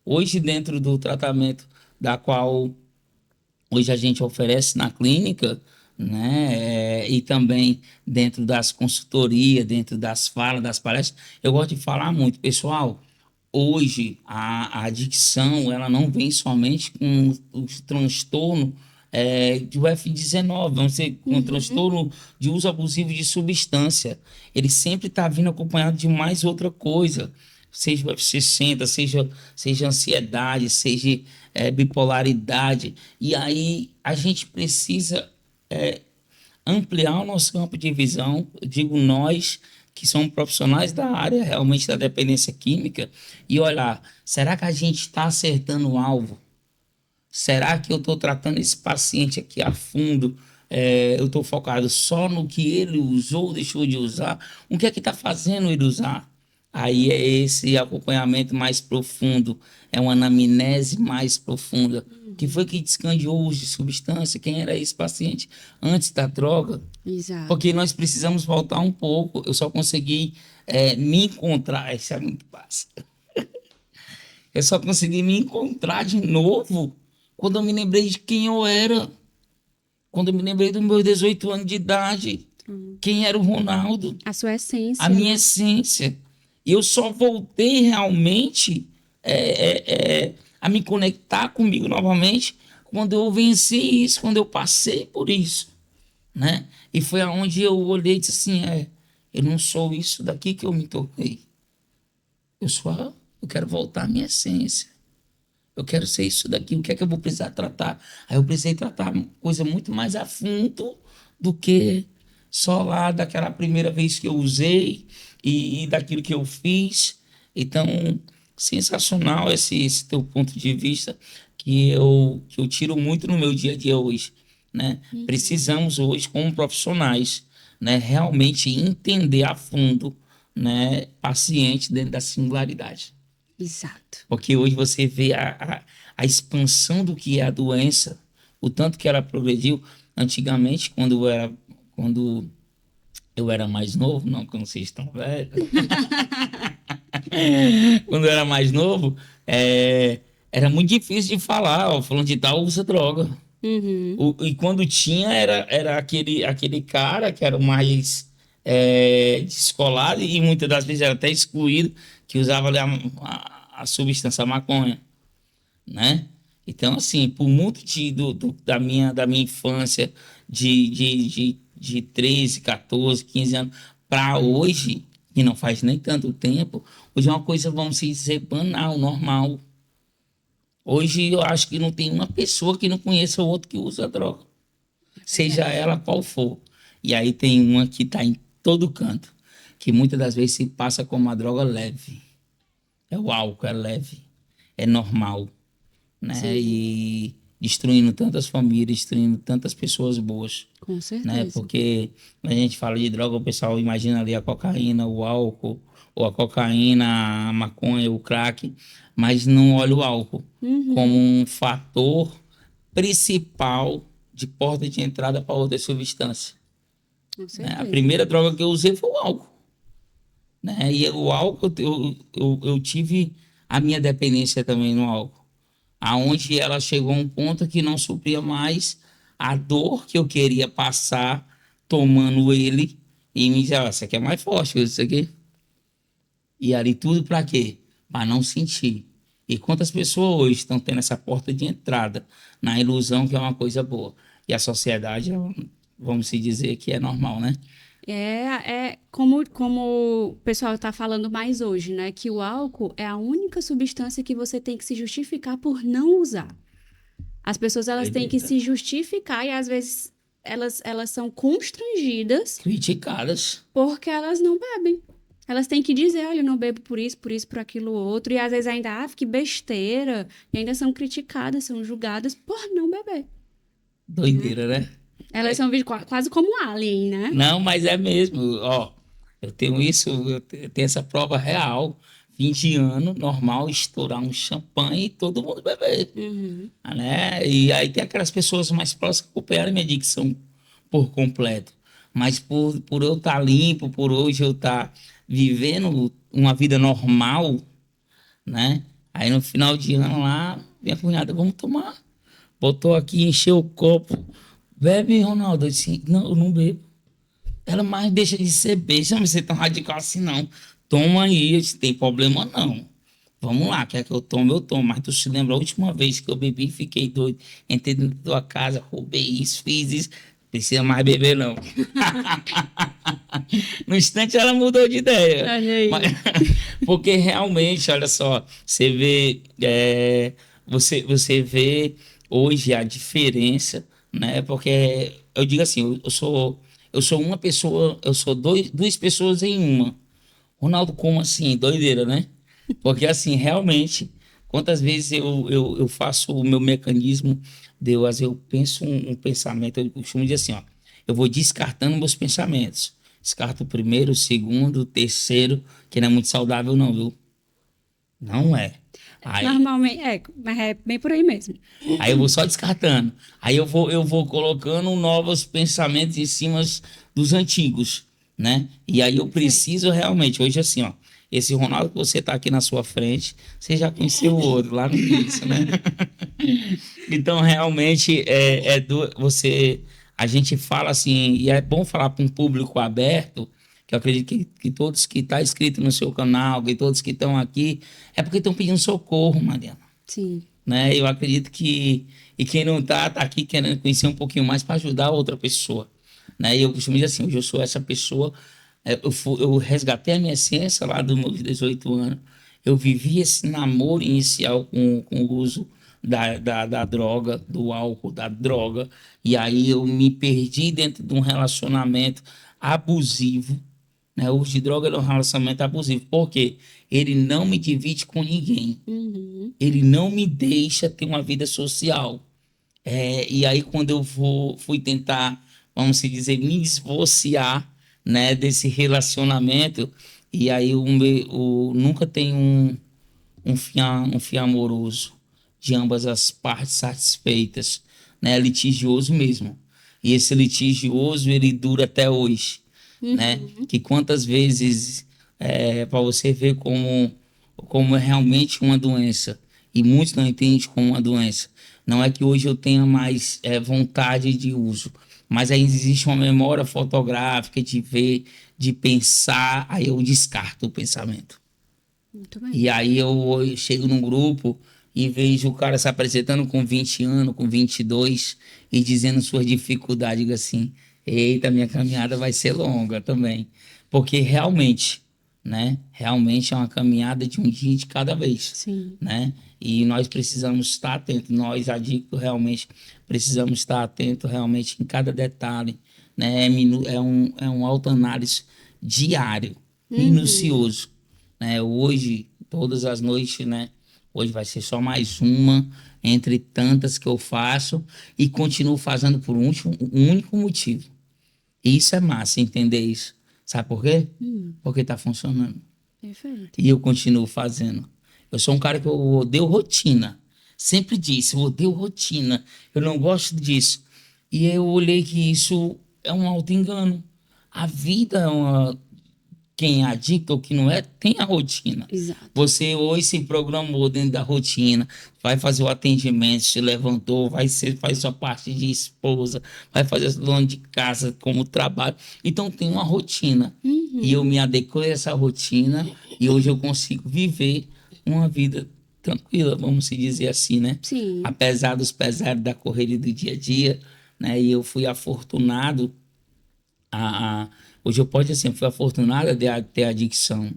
Hoje, dentro do tratamento da qual hoje a gente oferece na clínica, né, e também dentro das consultorias, dentro das falas, das palestras, eu gosto de falar muito, pessoal. Hoje, a adicção, ela não vem somente com o transtorno do F19, vamos dizer, com o Uhum. transtorno de uso abusivo de substância. Ele sempre está vindo acompanhado de mais outra coisa, seja o F60, seja ansiedade, seja bipolaridade. E aí a gente precisa ampliar o nosso campo de visão, eu digo nós que somos profissionais da área realmente da dependência química, e olhar, será que a gente está acertando o alvo? Será que eu estou tratando esse paciente aqui a fundo? Eu estou focado só no que ele usou, deixou de usar? O que é que está fazendo ele usar? Aí é esse acompanhamento mais profundo, é uma anamnese mais profunda. O que foi Uhum. que descandeou o uso de substância? Quem era esse paciente antes da droga? Porque Exato. nós precisamos voltar um pouco. Eu só consegui me encontrar. Isso é muito fácil. Eu só consegui me encontrar de novo quando eu me lembrei de quem eu era. Quando eu me lembrei dos meus 18 anos de idade. Hum. Quem era o Ronaldo? A sua A essência, minha né? essência. E eu só voltei realmente a me conectar comigo novamente quando eu venci isso, quando eu passei por isso, né? E foi aonde eu olhei e disse assim, eu não sou isso daqui que eu me tornei. Eu quero voltar à minha essência. Eu quero ser isso daqui. O que é que eu vou precisar tratar? Aí eu precisei tratar coisa muito mais a fundo do que só lá daquela primeira vez que eu usei e daquilo que eu fiz. Então, sensacional esse teu ponto de vista que eu tiro muito no meu dia a dia hoje, né? Precisamos hoje, como profissionais, né, realmente entender a fundo, né, paciente dentro da singularidade. Exato. Porque hoje você vê a expansão do que é a doença, o tanto que ela progrediu. Antigamente, quando eu era mais novo, não quando vocês estão velhos, quando eu era mais novo, era muito difícil de falar, ó, falando de tal, usa droga. Uhum. E quando tinha, era aquele cara que era o mais descolado e muitas das vezes era até excluído, que usava ali a substância, a maconha, né? Então, assim, por muito da minha infância, de 13, 14, 15 anos, para hoje, que não faz nem tanto tempo, hoje é uma coisa, vamos dizer, banal, normal. Hoje eu acho que não tem uma pessoa que não conheça o outro que usa droga, seja ela qual for. E aí tem uma que está em todo canto, que muitas das vezes se passa como uma droga leve. É o álcool, é leve, é normal, né? Sim, E destruindo tantas famílias, destruindo tantas pessoas boas, com né? certeza. Porque quando a gente fala de droga, o pessoal imagina ali a cocaína, o álcool, ou a cocaína, a maconha, o crack, mas não olha o álcool como Uhum. um fator principal de porta de entrada para outra substância, Com né? A certeza. primeira droga que eu usei foi o álcool, né? E o álcool, eu tive a minha dependência também no álcool, aonde ela chegou a um ponto que não supria mais a dor que eu queria passar tomando ele e me dizia, "Ó, isso aqui é mais forte que isso aqui." E ali tudo para quê? Para não sentir. E quantas pessoas hoje estão tendo essa porta de entrada na ilusão que é uma coisa boa? E a sociedade, vamos se dizer que é normal, né? É como o pessoal está falando mais hoje, né? Que o álcool é a única substância que você tem que se justificar por não usar. As pessoas elas têm que Doideira. se justificar e às vezes elas são constrangidas Criticadas. porque elas não bebem. Elas têm que dizer, olha, eu não bebo por isso, por aquilo outro. E às vezes ainda, que besteira. E ainda são criticadas, são julgadas por não beber, né? Doideira, né? Elas são vistas quase como alien, né? Não, mas é mesmo. Ó, eu tenho isso, eu tenho essa prova real. 20 anos, normal, estourar um champanhe e todo mundo beber, Uhum. né? E aí tem aquelas pessoas mais próximas que copiaram minha dicção por completo. Mas por eu estar limpo, por hoje eu estar vivendo uma vida normal, né? Aí no final de ano lá, minha cunhada, vamos tomar. Botou aqui, encheu o copo. Bebe, Ronaldo. Eu disse, não, eu não bebo. Ela mais deixa de ser besta, não vai ser tão radical assim, não. Toma aí, eu disse, tem problema não. Vamos lá, quer que eu tome, eu tomo. Mas tu se lembra a última vez que eu bebi, fiquei doido. Entrei dentro da tua casa, roubei isso, fiz isso. Precisa mais beber, não. No instante ela mudou de ideia. Olha aí. Mas- porque realmente, olha só, você vê, você vê hoje a diferença, né? Porque eu digo assim, eu sou uma pessoa, eu sou duas pessoas em uma. Ronaldo, como assim? Doideira, né? Porque assim, realmente, quantas vezes eu faço o meu mecanismo às vezes eu penso um pensamento, eu costumo dizer assim, ó, eu vou descartando meus pensamentos. Descarto o primeiro, o segundo, o terceiro, que não é muito saudável não, viu? Não é. Aí, Normalmente, mas é bem por aí mesmo. aí eu vou só descartando. Aí eu vou colocando novos pensamentos em cima dos antigos, né? E aí eu Perfeito. preciso realmente, hoje assim, ó, esse Ronaldo que você tá aqui na sua frente, você já conheceu o outro lá no início, né? Então, realmente, a gente fala assim, e é bom falar para um público aberto, que eu acredito que todos que estão inscritos no seu canal, que todos que estão aqui, é porque estão pedindo socorro, Mariana. Sim. Né? Eu acredito que e quem não tá aqui querendo conhecer um pouquinho mais para ajudar outra pessoa, né? E eu costumo dizer assim, hoje eu sou essa pessoa, eu resgatei a minha essência lá dos meus 18 anos, eu vivi esse namoro inicial com o uso da droga, do álcool, da droga, e aí eu me perdi dentro de um relacionamento abusivo, né? O uso de droga é um relacionamento abusivo, porque ele não me divide com ninguém, Uhum. ele não me deixa ter uma vida social. E aí, quando fui tentar, vamos se dizer, me divorciar, né, desse relacionamento, e aí nunca tem um fim amoroso de ambas as partes satisfeitas, né, é litigioso mesmo. E esse litigioso, ele dura até hoje, né? Uhum. Que quantas vezes, para você ver como é realmente uma doença, e muitos não entendem como uma doença. Não é que hoje eu tenha mais vontade de uso, mas ainda existe uma memória fotográfica de ver, de pensar, aí eu descarto o pensamento. Muito bem. E aí eu chego num grupo e vejo o cara se apresentando com 20 anos, com 22 e dizendo suas dificuldades. Digo assim, eita, minha caminhada vai ser longa também. Porque realmente, né? Realmente é uma caminhada de um dia de cada vez, Sim. né? E nós precisamos estar atentos, nós adictos realmente precisamos estar atentos realmente em cada detalhe, né? É um autoanálise diário, Uhum. minucioso, né? Hoje, todas as noites, né? Hoje vai ser só mais uma entre tantas que eu faço e continuo fazendo por um único motivo. E isso é massa, entender isso. Sabe por quê? Porque tá funcionando. Perfeito. E eu continuo fazendo. Eu sou um cara que eu odeio rotina. Sempre disse, eu odeio rotina. Eu não gosto disso. E eu olhei que isso é um auto-engano. A vida é uma quem é adicto ou que não é, tem a rotina. Exato. Você hoje se programou dentro da rotina, vai fazer o atendimento, se levantou, faz sua parte de esposa, vai fazer o dono de casa como trabalho. Então tem uma rotina. E Uhum. eu me adequei a essa rotina e hoje eu consigo viver uma vida tranquila, vamos se dizer assim, né? Sim. Apesar dos pesares da correria do dia a dia, né? E eu fui afortunado hoje eu posso dizer assim, eu fui afortunada de ter adicção,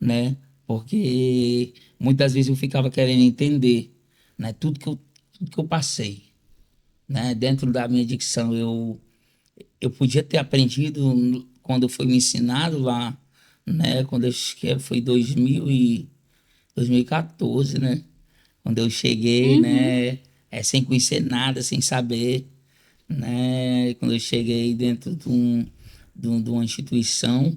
né? Porque muitas vezes eu ficava querendo entender, né? Tudo que eu passei, né? Dentro da minha adicção, eu podia ter aprendido quando foi me ensinado lá, né? Quando eu acho que foi 2014, né? Quando eu cheguei, Uhum. né? Sem conhecer nada, sem saber, né? Quando eu cheguei dentro de uma instituição,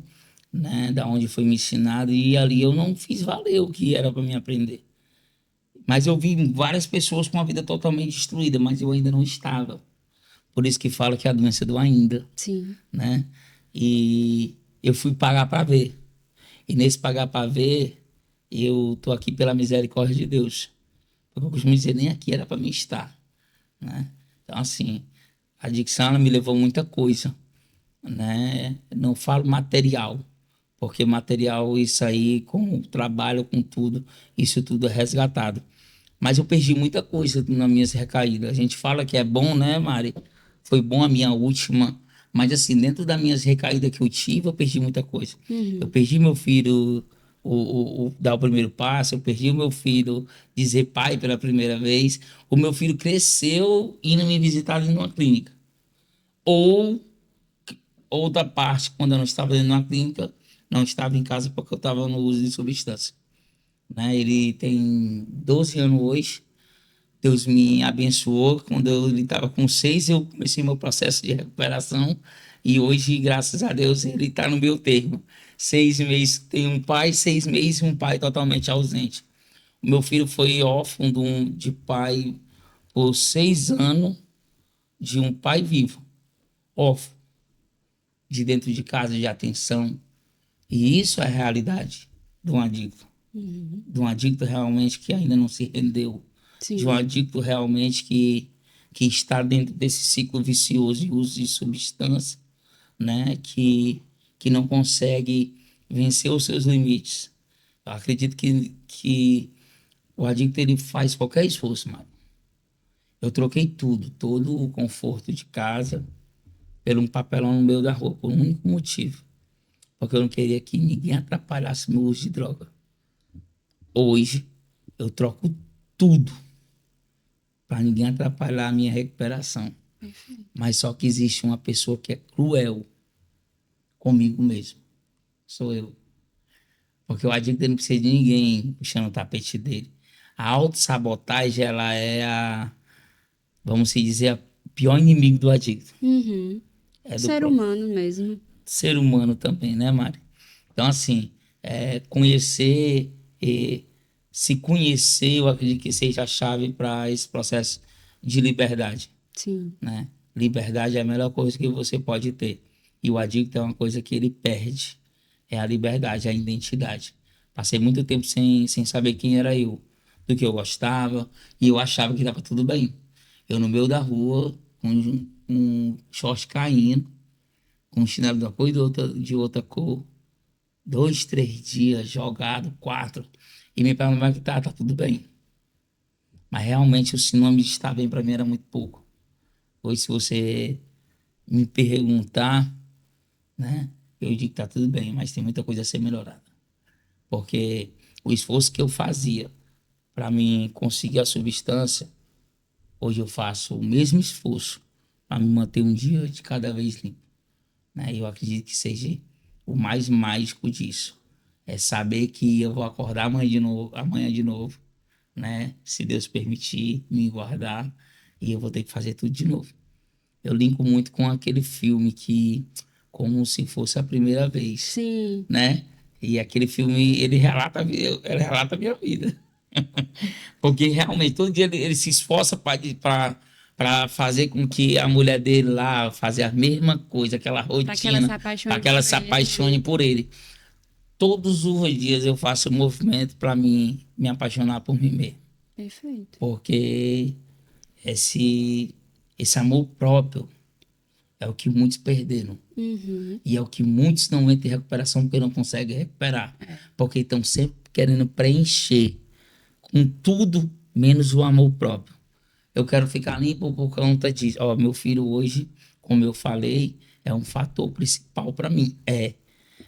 né? Da onde foi me ensinado, e ali eu não fiz valer o que era para me aprender. Mas eu vi várias pessoas com a vida totalmente destruída, mas eu ainda não estava. Por isso que falo que é a doença do ainda, Sim. né? E eu fui pagar para ver. E nesse pagar para ver, eu tô aqui pela misericórdia de Deus. Porque eu costumo dizer, nem aqui era para mim estar, né? Então, assim, a adicção ela me levou muita coisa, né? Não falo material, porque material, isso aí, com o trabalho, com tudo, isso tudo é resgatado. Mas eu perdi muita coisa nas minhas recaídas. A gente fala que é bom, né, Mari? Foi bom a minha última, mas assim, dentro das minhas recaídas que eu tive, eu perdi muita coisa. Eu Uhum. perdi meu filho dar o primeiro passo, eu perdi o meu filho dizer pai pela primeira vez. O meu filho cresceu indo me visitar ali numa clínica. Ou outra parte, quando eu não estava dentro de uma clínica, não estava em casa porque eu estava no uso de substância, né? Ele tem 12 anos hoje. Deus me abençoou. Quando ele estava com 6, eu comecei meu processo de recuperação. E hoje, graças a Deus, ele está no meu termo. 6 meses tem um pai, 6 meses um pai totalmente ausente. O meu filho foi órfão de pai por 6 anos, de um pai vivo, órfão, de dentro de casa, de atenção. E isso é a realidade de um adicto. Uhum. De um adicto realmente que ainda não se rendeu. De um Sim. adicto realmente que está dentro desse ciclo vicioso de uso de substância, né? que não consegue vencer os seus limites. Eu acredito que o adicto ele faz qualquer esforço, mano. Eu troquei tudo, todo o conforto de casa, por um papelão no meio da rua, por um único motivo. Porque eu não queria que ninguém atrapalhasse meu uso de droga. Hoje, eu troco tudo para ninguém atrapalhar a minha recuperação. Mas só que existe uma pessoa que é cruel comigo mesmo. Sou eu. Porque o adicto não precisa de ninguém puxando o tapete dele. A autossabotagem, ela é vamos se dizer, o pior inimigo do adicto. Uhum. É do Ser próprio humano mesmo. ser humano também, né, Mari? Então, assim, conhecer, e se conhecer, eu acredito que seja a chave para esse processo de liberdade, Sim. né? Liberdade é a melhor coisa que você pode ter. E o adicto é uma coisa que ele perde. É a liberdade, a identidade. Passei muito tempo sem saber quem era eu, do que eu gostava, e eu achava que estava tudo bem. Eu no meio da rua, com um short caindo, com um chinelo de uma cor e de outra cor, 2, 3 dias jogado, 4, e me perguntava que tá tudo bem. Mas realmente o sinônimo de estar bem para mim era muito pouco. Hoje, se você me perguntar, né, eu digo que tá tudo bem, mas tem muita coisa a ser melhorada. Porque o esforço que eu fazia para mim conseguir a substância, hoje eu faço o mesmo esforço para me manter um dia de cada vez limpo, né? Eu acredito que seja o mais mágico disso. É saber que eu vou acordar amanhã de novo, né? Se Deus permitir, me guardar, e eu vou ter que fazer tudo de novo. Eu linko muito com aquele filme que, como se fosse a primeira vez, Sim. né? E aquele filme, ele relata a minha vida. Porque realmente, todo dia ele se esforça para fazer com que a mulher dele lá fazer a mesma coisa, aquela Para que ela se rotina, para apaixone que ela por se ele apaixone também. por ele. Todos os dias eu faço um movimento para me apaixonar por mim mesmo. Perfeito. Porque esse amor próprio é o que muitos perderam. Uhum. E é o que muitos não entram em recuperação porque não conseguem recuperar. Porque estão sempre querendo preencher com tudo menos o amor próprio. Eu quero ficar limpo por conta disso. Ó, meu filho hoje, como eu falei, é um fator principal para mim.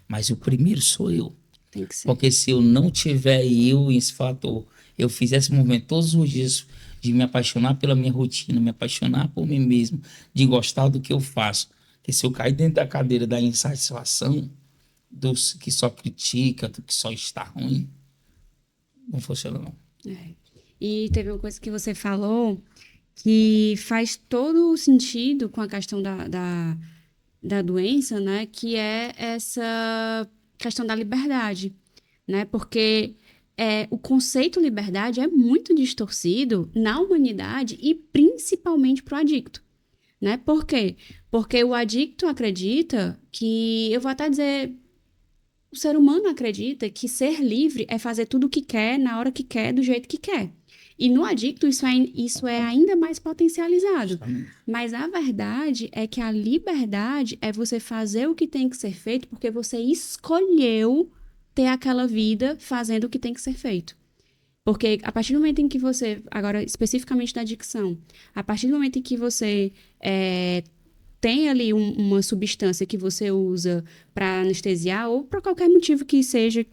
Mas o primeiro sou eu. Tem que ser. Porque se eu não tiver eu esse fator, eu fizer esse movimento todos os dias de me apaixonar pela minha rotina, me apaixonar por mim mesmo, de gostar do que eu faço. Porque se eu cair dentro da cadeira da insatisfação, do que só critica, do que só está ruim, não funciona não. É. E teve uma coisa que você falou que faz todo o sentido com a questão da doença, né? Que é essa questão da liberdade, né? Porque o conceito liberdade é muito distorcido na humanidade e principalmente para o adicto, né? Por quê? Porque o adicto acredita que, eu vou até dizer, o ser humano acredita que ser livre é fazer tudo o que quer, na hora que quer, do jeito que quer. E no adicto isso é ainda mais potencializado. Justamente. Mas a verdade é que a liberdade é você fazer o que tem que ser feito porque você escolheu ter aquela vida fazendo o que tem que ser feito. Porque a partir do momento em que você, agora especificamente da adicção, a partir do momento em que você tem ali uma substância que você usa para anestesiar ou por qualquer motivo que seja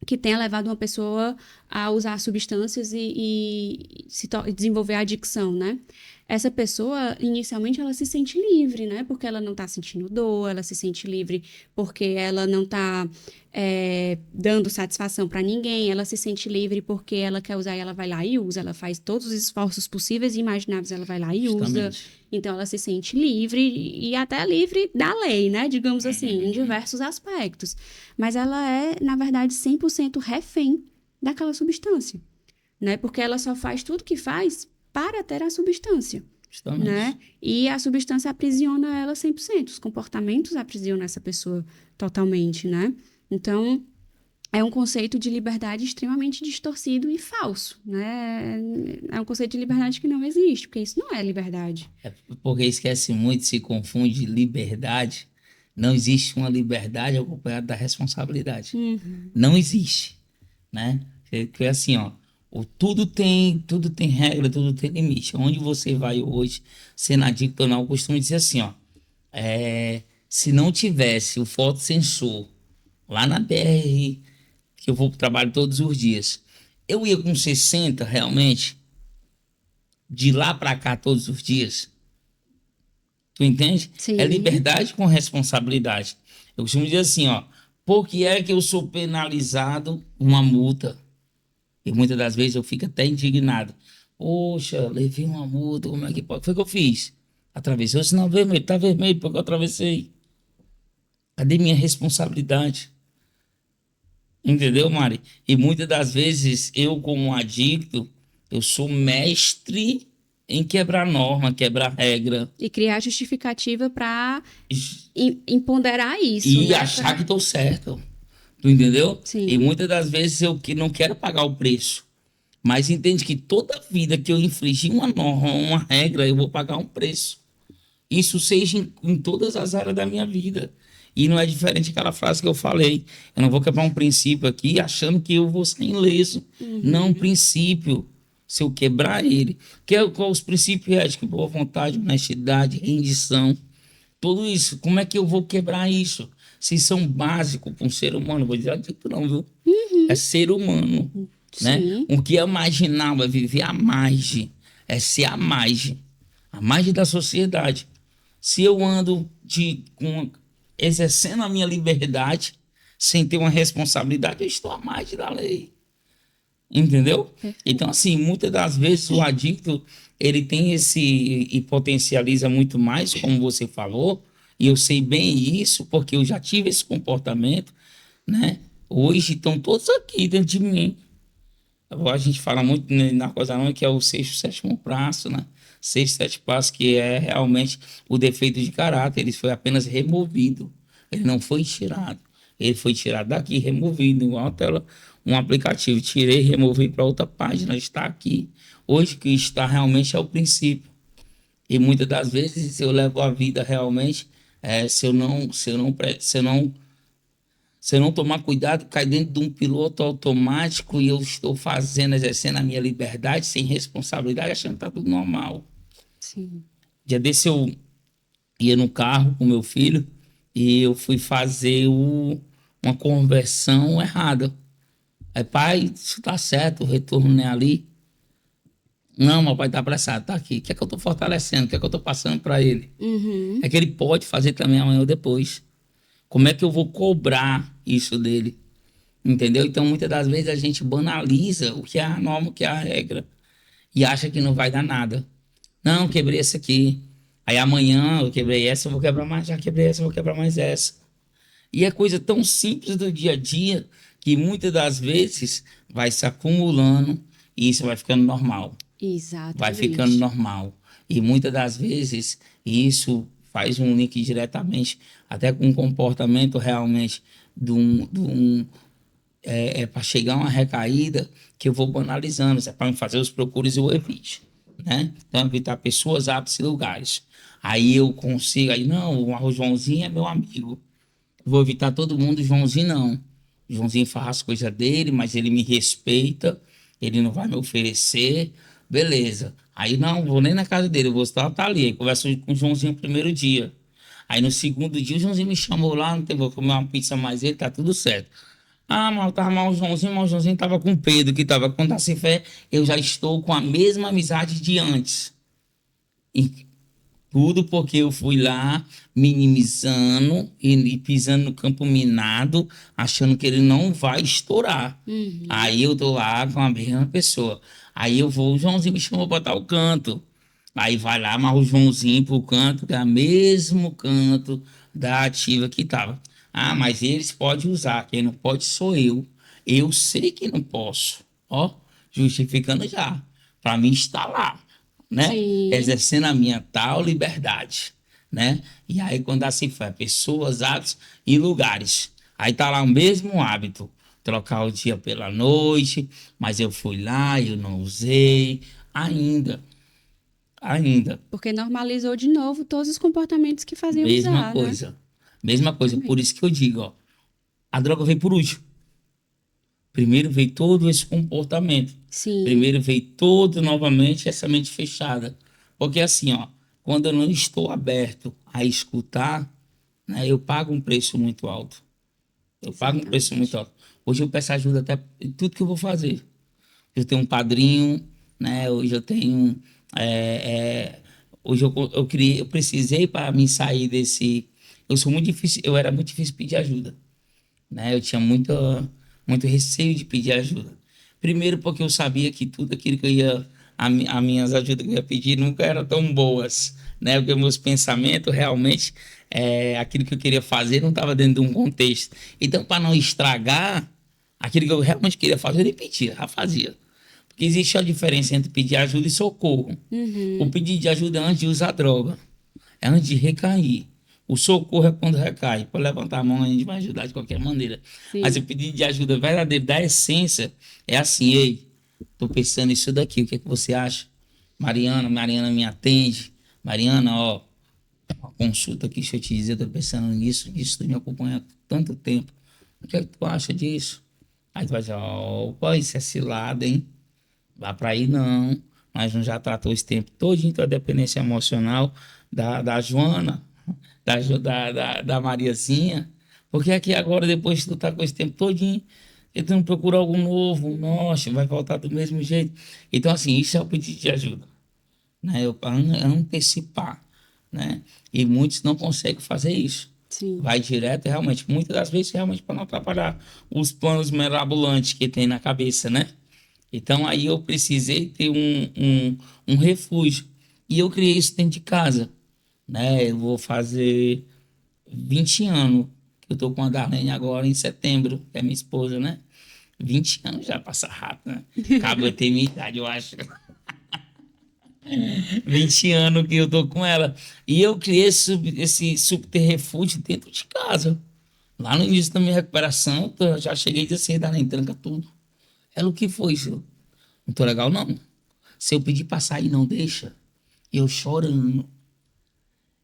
que tenha levado uma pessoa a usar substâncias e desenvolver a adicção, né? Essa pessoa, inicialmente, ela se sente livre, né? Porque ela não está sentindo dor, ela se sente livre porque ela não está dando satisfação para ninguém, ela se sente livre porque ela quer usar e ela vai lá e usa, ela faz todos os esforços possíveis e imagináveis, ela vai lá e usa. Justamente. Então, ela se sente livre e até livre da lei, né? Digamos assim, em diversos aspectos. Mas ela é, na verdade, 100% refém daquela substância, né? Porque ela só faz tudo que faz para ter a substância, né? Justamente. E a substância aprisiona ela 100%. Os comportamentos aprisionam essa pessoa totalmente, né? Então, é um conceito de liberdade extremamente distorcido e falso, né? É um conceito de liberdade que não existe, porque isso não é liberdade. É porque esquece muito, se confunde liberdade, Não existe uma liberdade acompanhada da responsabilidade. Uhum. Não existe, né? Porque assim, ó, tudo tem regra, tudo tem limite. Onde você vai hoje, sendo adicto ou não, eu costumo dizer assim, ó, se não tivesse o fotossensor lá na BR, que eu vou para o trabalho todos os dias, eu ia com 60 realmente, de lá para cá todos os dias. Tu entende? É Sim. liberdade com responsabilidade. Eu costumo dizer assim, ó, por que é que eu sou penalizado uma multa? E muitas das vezes eu fico até indignado. Poxa, levei uma multa, como é que pode? Foi o que eu fiz. Atravessei o sinal vermelho, tá vermelho porque eu atravessei. Cadê minha responsabilidade? Entendeu, Mari? E muitas das vezes eu, como adicto, eu sou mestre em quebrar norma, quebrar regra E criar justificativa para empoderar isso, e né? achar que estou certo. Tu entendeu? E Sim. muitas das vezes eu que não quero pagar o preço. Mas entende que toda vida que eu infringir uma norma, uma regra, eu vou pagar um preço. Isso seja em todas as áreas da minha vida. E não é diferente daquela frase que eu falei. Eu não vou quebrar um princípio aqui achando que eu vou ser ileso. Não, um Uhum. princípio. Se eu quebrar ele, qual os princípios éticos? Boa vontade, honestidade, rendição. Tudo isso. Como é que eu vou quebrar isso? Se são básicos para um ser humano, vou dizer adicto não, viu? É Uhum. ser humano, né? Sim. O que é marginal é viver à margem, é ser a margem da sociedade. Se eu ando exercendo a minha liberdade sem ter uma responsabilidade, eu estou à margem da lei, entendeu? Então, Perfeito. assim, muitas das vezes o adicto ele tem esse e potencializa muito mais, como você falou, e eu sei bem isso porque eu já tive esse comportamento, né? Hoje estão todos aqui dentro de mim. Agora a gente fala muito na coisa não, que é o sexto, sétimo passo, né? Sexto, sétimo passo, que é realmente o defeito de caráter. Ele foi apenas removido. Ele não foi tirado. Ele foi tirado daqui, removido, igual a tela, um aplicativo. Tirei, removi para outra página, está aqui. Hoje que está realmente é o princípio. E muitas das vezes eu levo a vida realmente, se eu não tomar cuidado, cai dentro de um piloto automático e eu estou fazendo, exercendo a minha liberdade sem responsabilidade, achando que está tudo normal. Sim. Dia desse eu ia no carro com meu filho e eu fui fazer uma conversão errada. Aí, pai, isso tá certo, o retorno não é ali. Não, meu pai tá apressado, tá aqui. O que é que eu tô fortalecendo? O que é que eu tô passando para ele? Uhum. É que ele pode fazer também amanhã ou depois. Como é que eu vou cobrar isso dele? Entendeu? Então, muitas das vezes a gente banaliza o que é a norma, o que é a regra, e acha que não vai dar nada. Não, quebrei essa aqui. Aí amanhã eu quebrei essa, eu vou quebrar mais, já quebrei essa, eu vou quebrar mais essa. E é coisa tão simples do dia a dia que muitas das vezes vai se acumulando e isso vai ficando normal. Vai ficando Exatamente. normal. E muitas das vezes isso faz um link diretamente até com o comportamento realmente para chegar a uma recaída que eu vou banalizando, é para fazer os procures e o evite, né? Então, evitar pessoas, hábitos e lugares. Aí eu consigo, aí não, o Joãozinho é meu amigo. Vou evitar todo mundo, o Joãozinho não. O Joãozinho faz as coisas dele, mas ele me respeita, ele não vai me oferecer, beleza. Aí não, vou nem na casa dele, eu vou estar tá ali. Aí converso com o Joãozinho no primeiro dia. Aí no segundo dia o Joãozinho me chamou lá, não tem, vou comer uma pizza mais ele, tá tudo certo. Ah, mas eu tava mal o Joãozinho tava com o Pedro, que tava com o Tacifé. Eu já estou com a mesma amizade de antes. E tudo porque eu fui lá minimizando e pisando no campo minado, achando que ele não vai estourar. Uhum. Aí eu tô lá com a mesma pessoa. Aí eu vou, o Joãozinho me chamou para tal canto. Aí vai lá, mas o Joãozinho pro canto, que é o mesmo canto da ativa que tava. Ah, mas eles podem usar, quem não pode sou eu. Eu sei que não posso. Ó, justificando já. Para mim está lá, né? Sim. Exercendo a minha tal liberdade, né? E aí quando assim foi, pessoas, hábitos e lugares. Aí tá lá o mesmo hábito, trocar o dia pela noite, mas eu fui lá, eu não usei ainda. Porque normalizou de novo todos os comportamentos que faziam Mesma usar, né? coisa. Mesma coisa, por Exatamente. isso que eu digo, ó, a droga veio por último. Primeiro veio todo esse comportamento. Sim, Primeiro veio todo novamente essa mente fechada. Porque assim, ó, quando eu não estou aberto a escutar, né, eu pago um preço muito alto. Eu pago um preço muito exatamente. alto. Hoje eu peço ajuda até em tudo que eu vou fazer. Eu tenho um padrinho, né? Hoje eu tenho. Hoje eu criei, eu precisei para me sair desse. Eu sou muito difícil, eu era muito difícil pedir ajuda, né? Eu tinha muito receio de pedir ajuda. Primeiro porque eu sabia que tudo aquilo que eu ia, as minhas ajudas que eu ia pedir nunca eram tão boas, né? Porque meus pensamentos realmente, aquilo que eu queria fazer não estava dentro de um contexto. Então, para não estragar aquilo que eu realmente queria fazer, eu nem pedia, já fazia. Porque existe a diferença entre pedir ajuda e socorro. O Uhum, pedir de ajuda é antes de usar droga, é antes de recair. O socorro é quando recai. Pode levantar a mão, a gente vai ajudar de qualquer maneira. Mas o sim, pedido de ajuda verdadeiro, da essência, é assim: ei, tô pensando nisso daqui, o que é que você acha? Mariana me atende. Mariana, ó, uma consulta aqui, deixa eu te dizer, tô pensando nisso, tu me acompanha há tanto tempo. O que é que tu acha disso? Aí tu vai dizer, ó, pô, isso é cilada, hein? Vá para aí não. Nós não já tratou esse tempo todo da dependência emocional da Joana, da Mariazinha. Porque aqui agora, depois que tu tá com esse tempo todinho, e tu não procura algo novo, nossa, vai voltar do mesmo jeito. Então, assim, isso é o pedido de ajuda, né? Eu, antecipar, né? E muitos não conseguem fazer isso. sim, Vai direto, realmente, muitas das vezes, realmente, para não atrapalhar os planos mirabolantes que tem na cabeça, né? Então aí eu precisei ter um refúgio. E eu criei isso dentro de casa, né? Eu vou fazer 20 anos que eu tô com a Darlene agora em setembro, que é minha esposa, né? 20 anos já passa rápido, né? Acaba eu ter minha idade, eu acho. 20 anos que eu tô com ela. E eu criei esse subterrefúgio dentro de casa. Lá no início da minha recuperação, eu já cheguei a dizer assim, Darlene, tranca tudo. Ela, o que foi, senhor? Não tô legal, não. Se eu pedir pra sair, não deixa. Eu chorando.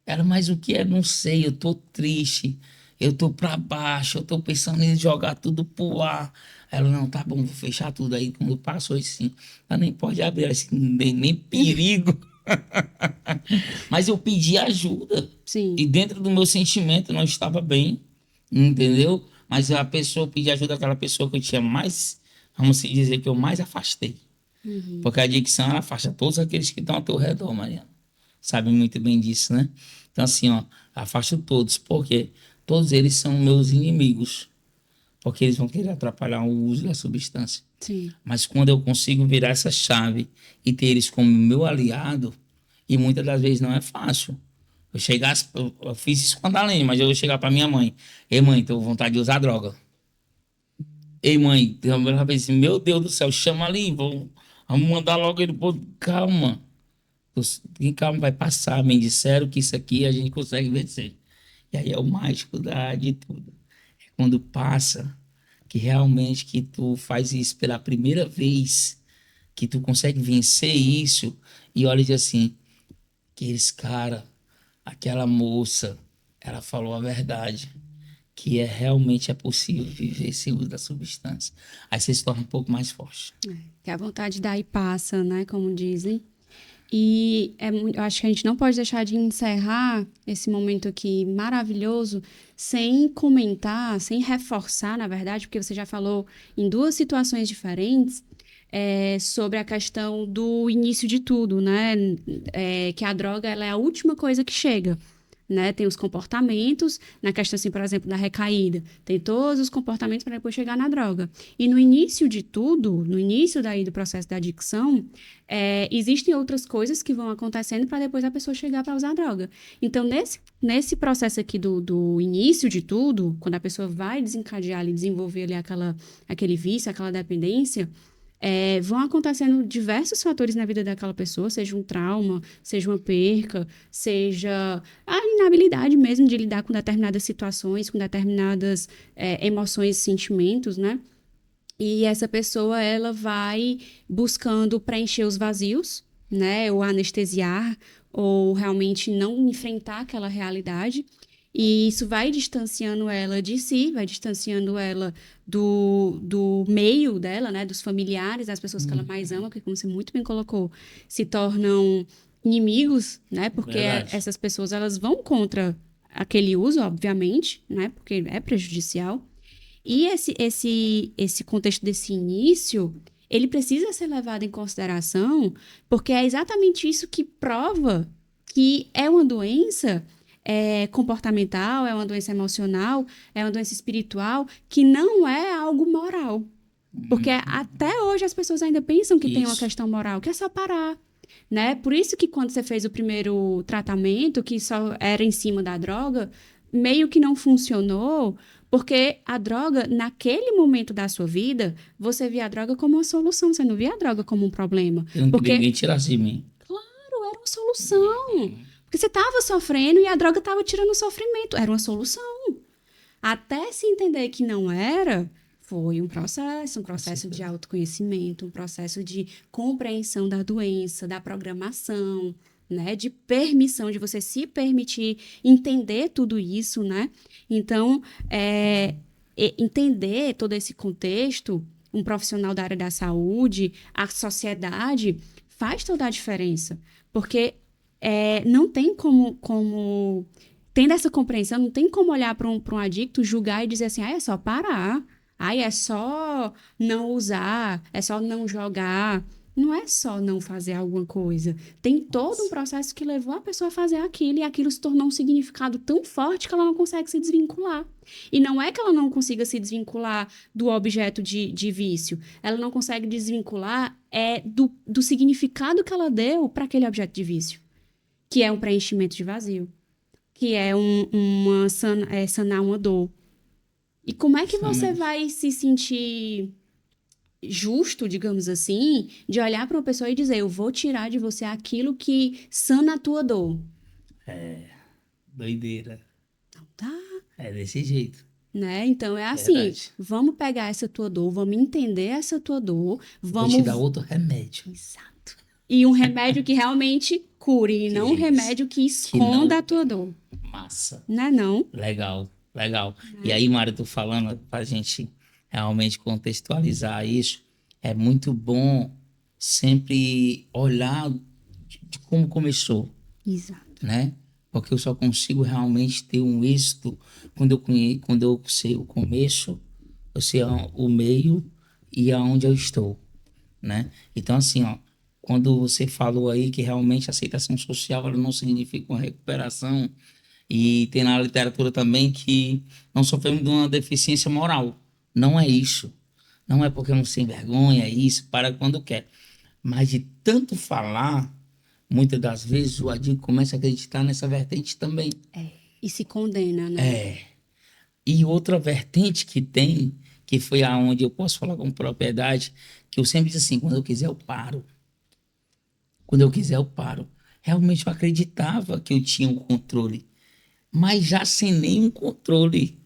Ela, mas o que é? Não sei, eu tô triste. Eu tô pra baixo, eu tô pensando em jogar tudo pro ar. Ela, não, tá bom, vou fechar tudo aí. Quando passou assim, ela nem pode abrir, assim, nem perigo. Mas eu pedi ajuda. E sim, dentro do meu sentimento eu não estava bem, entendeu? Mas a pessoa, eu pedi ajuda àquela pessoa que eu tinha mais, vamos dizer, que eu mais afastei. uhum, Porque a adicção ela afasta todos aqueles que estão ao teu redor, Mariana. Sabe muito bem disso, né? Então, assim, ó, afasto todos, porque todos eles são meus inimigos, porque eles vão querer atrapalhar o uso da substância. sim, Mas quando eu consigo virar essa chave e ter eles como meu aliado, e muitas das vezes não é fácil. Eu fiz isso com a Dalene, mas eu vou chegar para minha mãe. Ei, mãe, tô com vontade de usar droga. Ei, mãe, ela vai assim, meu Deus do céu, chama ali, vamos mandar logo ele. Pô, calma. E calma, vai passar. Me disseram que isso aqui a gente consegue vencer. E aí é o mágico de tudo. É quando passa, que realmente que tu faz isso pela primeira vez, que tu consegue vencer isso, e olha e diz assim, que esse cara, aquela moça, ela falou a verdade. Que realmente é possível viver sem uso da substância. Aí você se torna um pouco mais forte. que a vontade daí passa, né, como dizem. E eu acho que a gente não pode deixar de encerrar esse momento aqui maravilhoso sem comentar, sem reforçar, na verdade, porque você já falou em duas situações diferentes, sobre a questão do início de tudo, né? Que a droga ela é a última coisa que chega. Né? Tem os comportamentos, na questão, assim, por exemplo, da recaída, tem todos os comportamentos para depois chegar na droga. E no início de tudo, no início daí do processo da adicção, existem outras coisas que vão acontecendo para depois a pessoa chegar para usar a droga. Então, nesse processo aqui do início de tudo, quando a pessoa vai desencadear ali, desenvolver ali aquele vício, aquela dependência, vão acontecendo diversos fatores na vida daquela pessoa, seja um trauma, seja uma perca, seja a inabilidade mesmo de lidar com determinadas situações, com determinadas emoções, sentimentos, né? E essa pessoa, ela vai buscando preencher os vazios, né? Ou anestesiar, ou realmente não enfrentar aquela realidade. E isso vai distanciando ela de si, vai distanciando ela do meio dela, né? Dos familiares, das pessoas que ela mais ama, que, como você muito bem colocou, se tornam inimigos, né? Porque Verdade. essas pessoas, elas vão contra aquele uso, obviamente, né? Porque é prejudicial. E esse contexto desse início, ele precisa ser levado em consideração, porque é exatamente isso que prova que é uma doença comportamental, é uma doença emocional, é uma doença espiritual, que não é algo moral. Porque até hoje as pessoas ainda pensam que tem uma Isso. questão moral, que é só parar, né? Por isso que quando você fez o primeiro tratamento, que só era em cima da droga, meio que não funcionou, porque a droga, naquele momento da sua vida, você via a droga como uma solução, você não via a droga como um problema. Eu não queria que Porque ninguém tirasse de mim. era uma solução. Porque você estava sofrendo e a droga estava tirando o sofrimento. Era uma solução. Até se entender que não era, foi um Com processo de certeza. autoconhecimento, um processo de compreensão da doença, da programação, né? De permissão, de você se permitir entender tudo isso, né? Então, entender todo esse contexto, um profissional da área da saúde, a sociedade, faz toda a diferença. Porque não tem como tendo essa compreensão, não tem como olhar para um adicto, julgar e dizer assim, ah, é só parar, ah, é só não usar, é só não jogar. Não é só não fazer alguma coisa. Tem todo um Nossa. processo que levou a pessoa a fazer aquilo e aquilo se tornou um significado tão forte que ela não consegue se desvincular. E não é que ela não consiga se desvincular do objeto de vício. Ela não consegue desvincular do significado que ela deu para aquele objeto de vício, que é um preenchimento de vazio, que é sanar uma dor. E como é que você Justamente. vai se sentir justo, digamos assim, de olhar para uma pessoa e dizer, eu vou tirar de você aquilo que sana a tua dor? Doideira. Tá? É desse jeito. Né? Então é assim, Verdade. vamos pegar essa tua dor, vamos entender essa tua dor, Vou te dar vamos. outro remédio. Exato. E um remédio que realmente cure, e Que não um isso. remédio que Que esconda não. a tua dor. Massa. Né, não? Legal, legal. E Né? aí, Mário, tô falando para a gente realmente contextualizar isso. É muito bom sempre olhar de como começou, Exato. né? Porque eu só consigo realmente ter um êxito quando eu sei o começo, eu sei o meio e aonde eu estou, né? Então, assim, ó, quando você falou aí que realmente a aceitação social ela não significa uma recuperação, e tem na literatura também que não sofremos de uma deficiência moral. Não é isso. Não é porque não se envergonha, é isso, para quando quer. Mas de tanto falar, muitas das vezes o adicto começa a acreditar nessa vertente também. E se condena, né? E outra vertente que tem, que foi aonde eu posso falar com propriedade, que eu sempre disse assim, quando eu quiser eu paro. Quando eu quiser eu paro. Realmente eu acreditava que eu tinha um controle, mas já sem nenhum controle,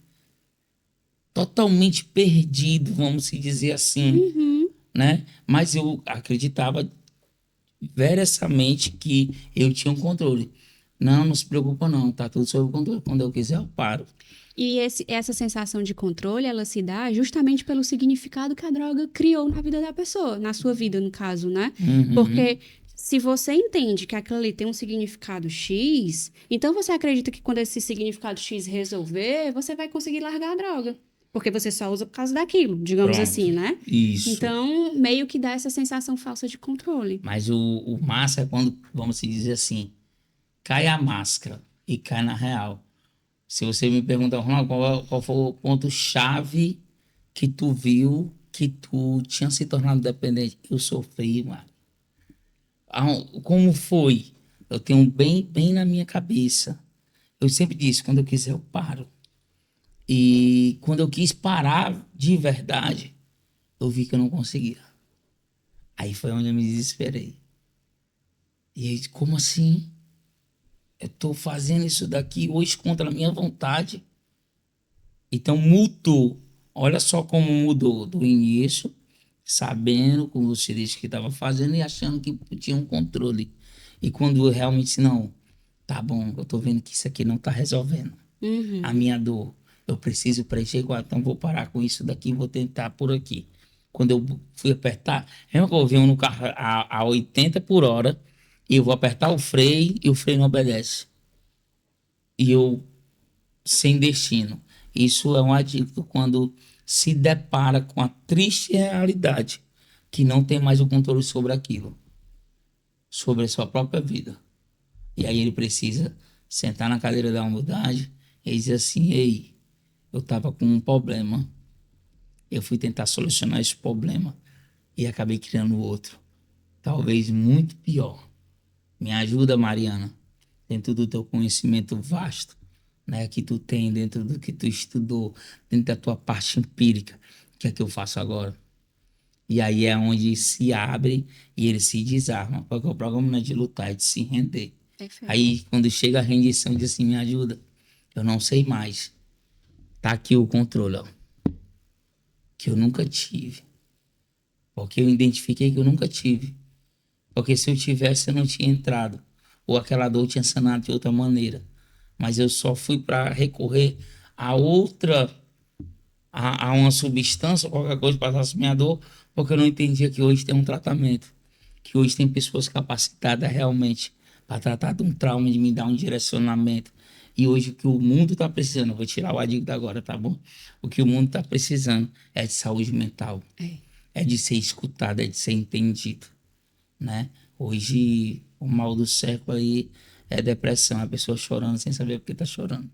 totalmente perdido, vamos se dizer assim, Uhum. né? Mas eu acreditava versamente que eu tinha um controle. Não, não se preocupa não, tá tudo sob controle. Quando eu quiser eu paro. E essa sensação de controle, ela se dá justamente pelo significado que a droga criou na vida da pessoa, na sua vida, no caso, né? Uhum, Porque se você entende que aquilo ali tem um significado X, então você acredita que quando esse significado X resolver, você vai conseguir largar a droga. Porque você só usa por causa daquilo, digamos pronto. assim, né? Isso. Então, meio que dá essa sensação falsa de controle. Mas o massa é quando, vamos se dizer assim, cai a máscara e cai na real. Se você me perguntar, Ronaldo, qual foi o ponto-chave que tu viu que tu tinha se tornado dependente? Eu sofri, mano. Como foi? Eu tenho bem na minha cabeça. Eu sempre disse, quando eu quiser eu paro. E quando eu quis parar de verdade, eu vi que eu não conseguia. Aí foi onde eu me desesperei. E aí, como assim? Eu tô fazendo isso daqui hoje contra a minha vontade. Então mudou. Olha só como mudou do início, sabendo, como você disse que estava fazendo e achando que tinha um controle. E quando eu realmente, não, tá bom, eu tô vendo que isso aqui não tá resolvendo. a Uhum. minha dor. Eu preciso preencher igual, então vou parar com isso daqui e vou tentar por aqui. Quando eu fui apertar, eu venho no carro a 80 por hora e eu vou apertar o freio e o freio não obedece. E eu sem destino. Isso é um adicto quando se depara com a triste realidade que não tem mais o controle sobre aquilo, sobre a sua própria vida. E aí ele precisa sentar na cadeira da humildade e dizer assim: ei, eu estava com um problema, eu fui tentar solucionar esse problema e acabei criando outro, talvez muito pior. Me ajuda, Mariana, dentro do teu conhecimento vasto, né, que tu tem, dentro do que tu estudou, dentro da tua parte empírica. O que é que eu faço agora? E aí é onde se abre e ele se desarma, porque o programa não é de lutar, é de se render. Perfeito. Aí, quando chega a rendição, diz assim: me ajuda, eu não sei mais. Tá aqui o controle, ó, que eu nunca tive. Porque eu identifiquei que eu nunca tive. Porque se eu tivesse, eu não tinha entrado. Ou aquela dor tinha sanado de outra maneira. Mas eu só fui para recorrer a outra, a uma substância, qualquer coisa para tratar minha dor, porque eu não entendia que hoje tem um tratamento. Que hoje tem pessoas capacitadas realmente para tratar de um trauma, de me dar um direcionamento. E hoje o que o mundo está precisando, eu vou tirar o adicto agora, tá bom? O que o mundo está precisando é de saúde mental, É. é de ser escutado, é de ser entendido, né? Hoje, o mal do século aí é depressão, a pessoa chorando sem saber por que está chorando.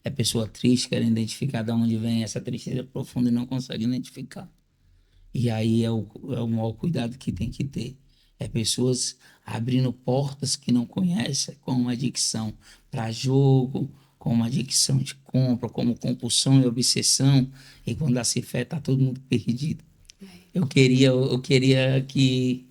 É pessoa triste, querendo identificar de onde vem essa tristeza profunda e não consegue identificar. E aí é o maior cuidado que tem que ter. É pessoas abrindo portas que não conhecem, como adicção para jogo, como adicção de compra, como compulsão e obsessão. E quando dá se fé, tá todo mundo perdido. Eu queria que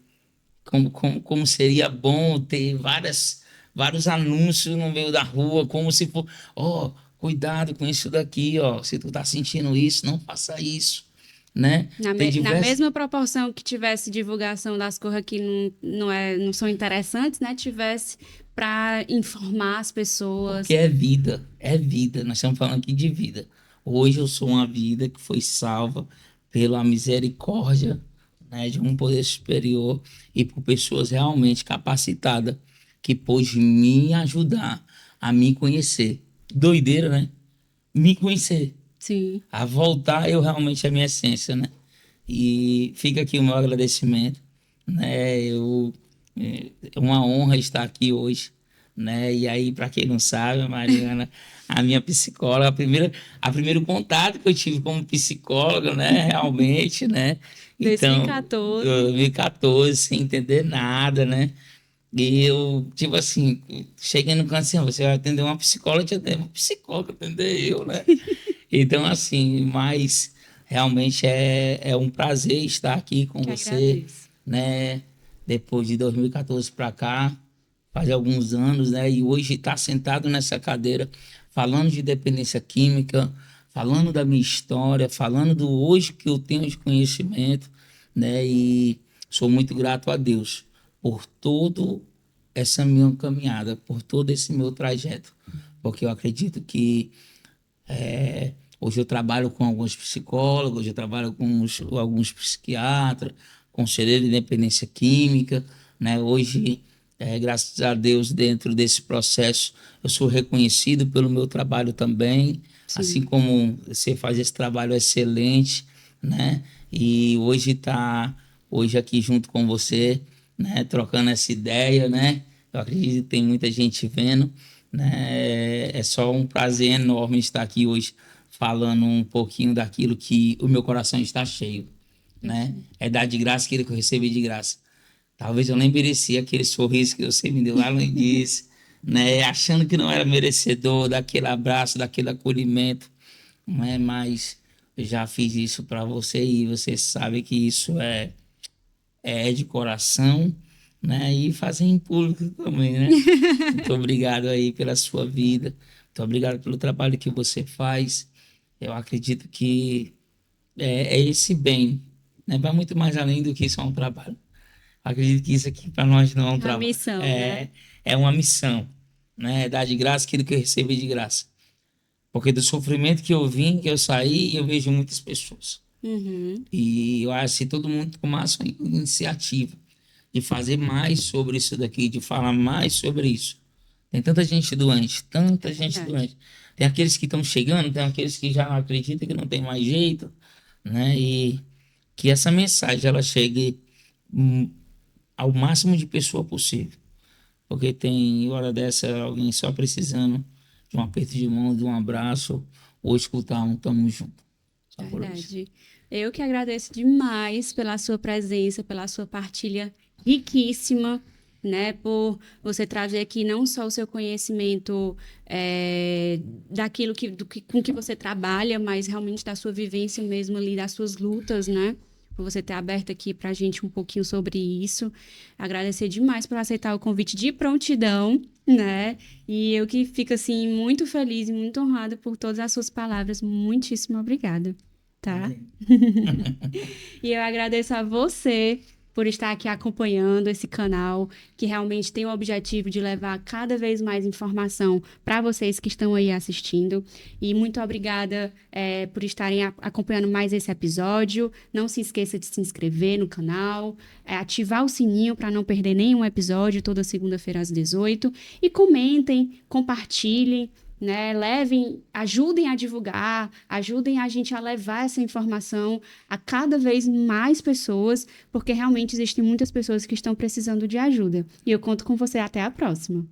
como seria bom ter vários anúncios no meio da rua, como se for, ó, cuidado com isso daqui, ó, se tu tá sentindo isso, não faça isso, né? Tem Na diversos, mesma proporção que tivesse divulgação das coisas que não são interessantes, né? Tivesse para informar as porque pessoas. é vida, nós estamos falando aqui de vida. Hoje eu sou uma vida que foi salva pela misericórdia, né, de um poder superior e por pessoas realmente capacitadas que pôde me ajudar a me conhecer. Doideira, né? Me conhecer, Sim. a voltar eu realmente à minha essência, né? E fica aqui o meu agradecimento, né? É uma honra estar aqui hoje, né? E aí, para quem não sabe, a Mariana, a minha psicóloga, a primeiro contato que eu tive como psicóloga, né? Realmente, né? Então, 2014. 2014, sem entender nada, né? E eu, tipo assim, cheguei no canto assim: "Ó, você vai atender uma psicóloga, te atender uma psicóloga, atender eu, né?" Então, assim, mas realmente é um prazer estar aqui com Que você, agradeço. né? Depois de 2014 para cá, faz alguns anos, né? E hoje estar sentado nessa cadeira, falando de dependência química, falando da minha história, falando do hoje que eu tenho de conhecimento, né? E sou muito grato a Deus por todo essa minha caminhada, por todo esse meu trajeto, porque eu acredito que hoje eu trabalho com alguns psicólogos, hoje eu trabalho com alguns psiquiatras, conselheiro de dependência química, né? Hoje, graças a Deus, dentro desse processo, eu sou reconhecido pelo meu trabalho também, assim Sim. como você faz esse trabalho excelente, né? E hoje aqui junto com você, né? Trocando essa ideia, né? Eu acredito que tem muita gente vendo, né? É só um prazer enorme estar aqui hoje falando um pouquinho daquilo que o meu coração está cheio, né? Perfeito. É dar de graça aquilo que eu recebi de graça. Talvez eu nem merecia aquele sorriso que você me deu lá no início, né? Achando que não era merecedor daquele abraço, daquele acolhimento, né? Mas eu já fiz isso para você e você sabe que isso é de coração, né? E fazer em público também, né? Muito obrigado aí pela sua vida. Muito obrigado pelo trabalho que você faz. Eu acredito que é esse bem, né? Vai muito mais além do que só um trabalho. Acredito que isso aqui para nós não é um É uma trabalho, missão, né? é uma missão, né? É dar de graça aquilo que eu recebi de graça. Porque do sofrimento que eu vim, que eu saí, eu vejo muitas pessoas. Uhum. E eu acho que se todo mundo tomasse uma iniciativa de fazer mais sobre isso daqui, de falar mais sobre isso. Tem tanta gente doente, tanta gente Verdade. doente. Tem aqueles que estão chegando, tem aqueles que já não acreditam que não tem mais jeito, né? E que essa mensagem ela chegue hum, ao máximo de pessoa possível. Porque tem hora dessa alguém só precisando de um aperto de mão, de um abraço, ou escutar um tamo junto. Só por isso. Verdade. Eu que agradeço demais pela sua presença, pela sua partilha riquíssima, né? Por você trazer aqui não só o seu conhecimento daquilo com que você trabalha, mas realmente da sua vivência mesmo ali, das suas lutas, né? Por você ter aberto aqui pra gente um pouquinho sobre isso. Agradecer demais por aceitar o convite de prontidão, né? E eu que fico, assim, muito feliz e muito honrada por todas as suas palavras. Muitíssimo obrigada, tá? Amém. E eu agradeço a você por estar aqui acompanhando esse canal, que realmente tem o objetivo de levar cada vez mais informação para vocês que estão aí assistindo. E muito obrigada, por estarem acompanhando mais esse episódio. Não se esqueça de se inscrever no canal, ativar o sininho para não perder nenhum episódio, toda segunda-feira às 18. E comentem, compartilhem, né? Levem, ajudem a divulgar, ajudem a gente a levar essa informação a cada vez mais pessoas, porque realmente existem muitas pessoas que estão precisando de ajuda. E eu conto com você até a próxima.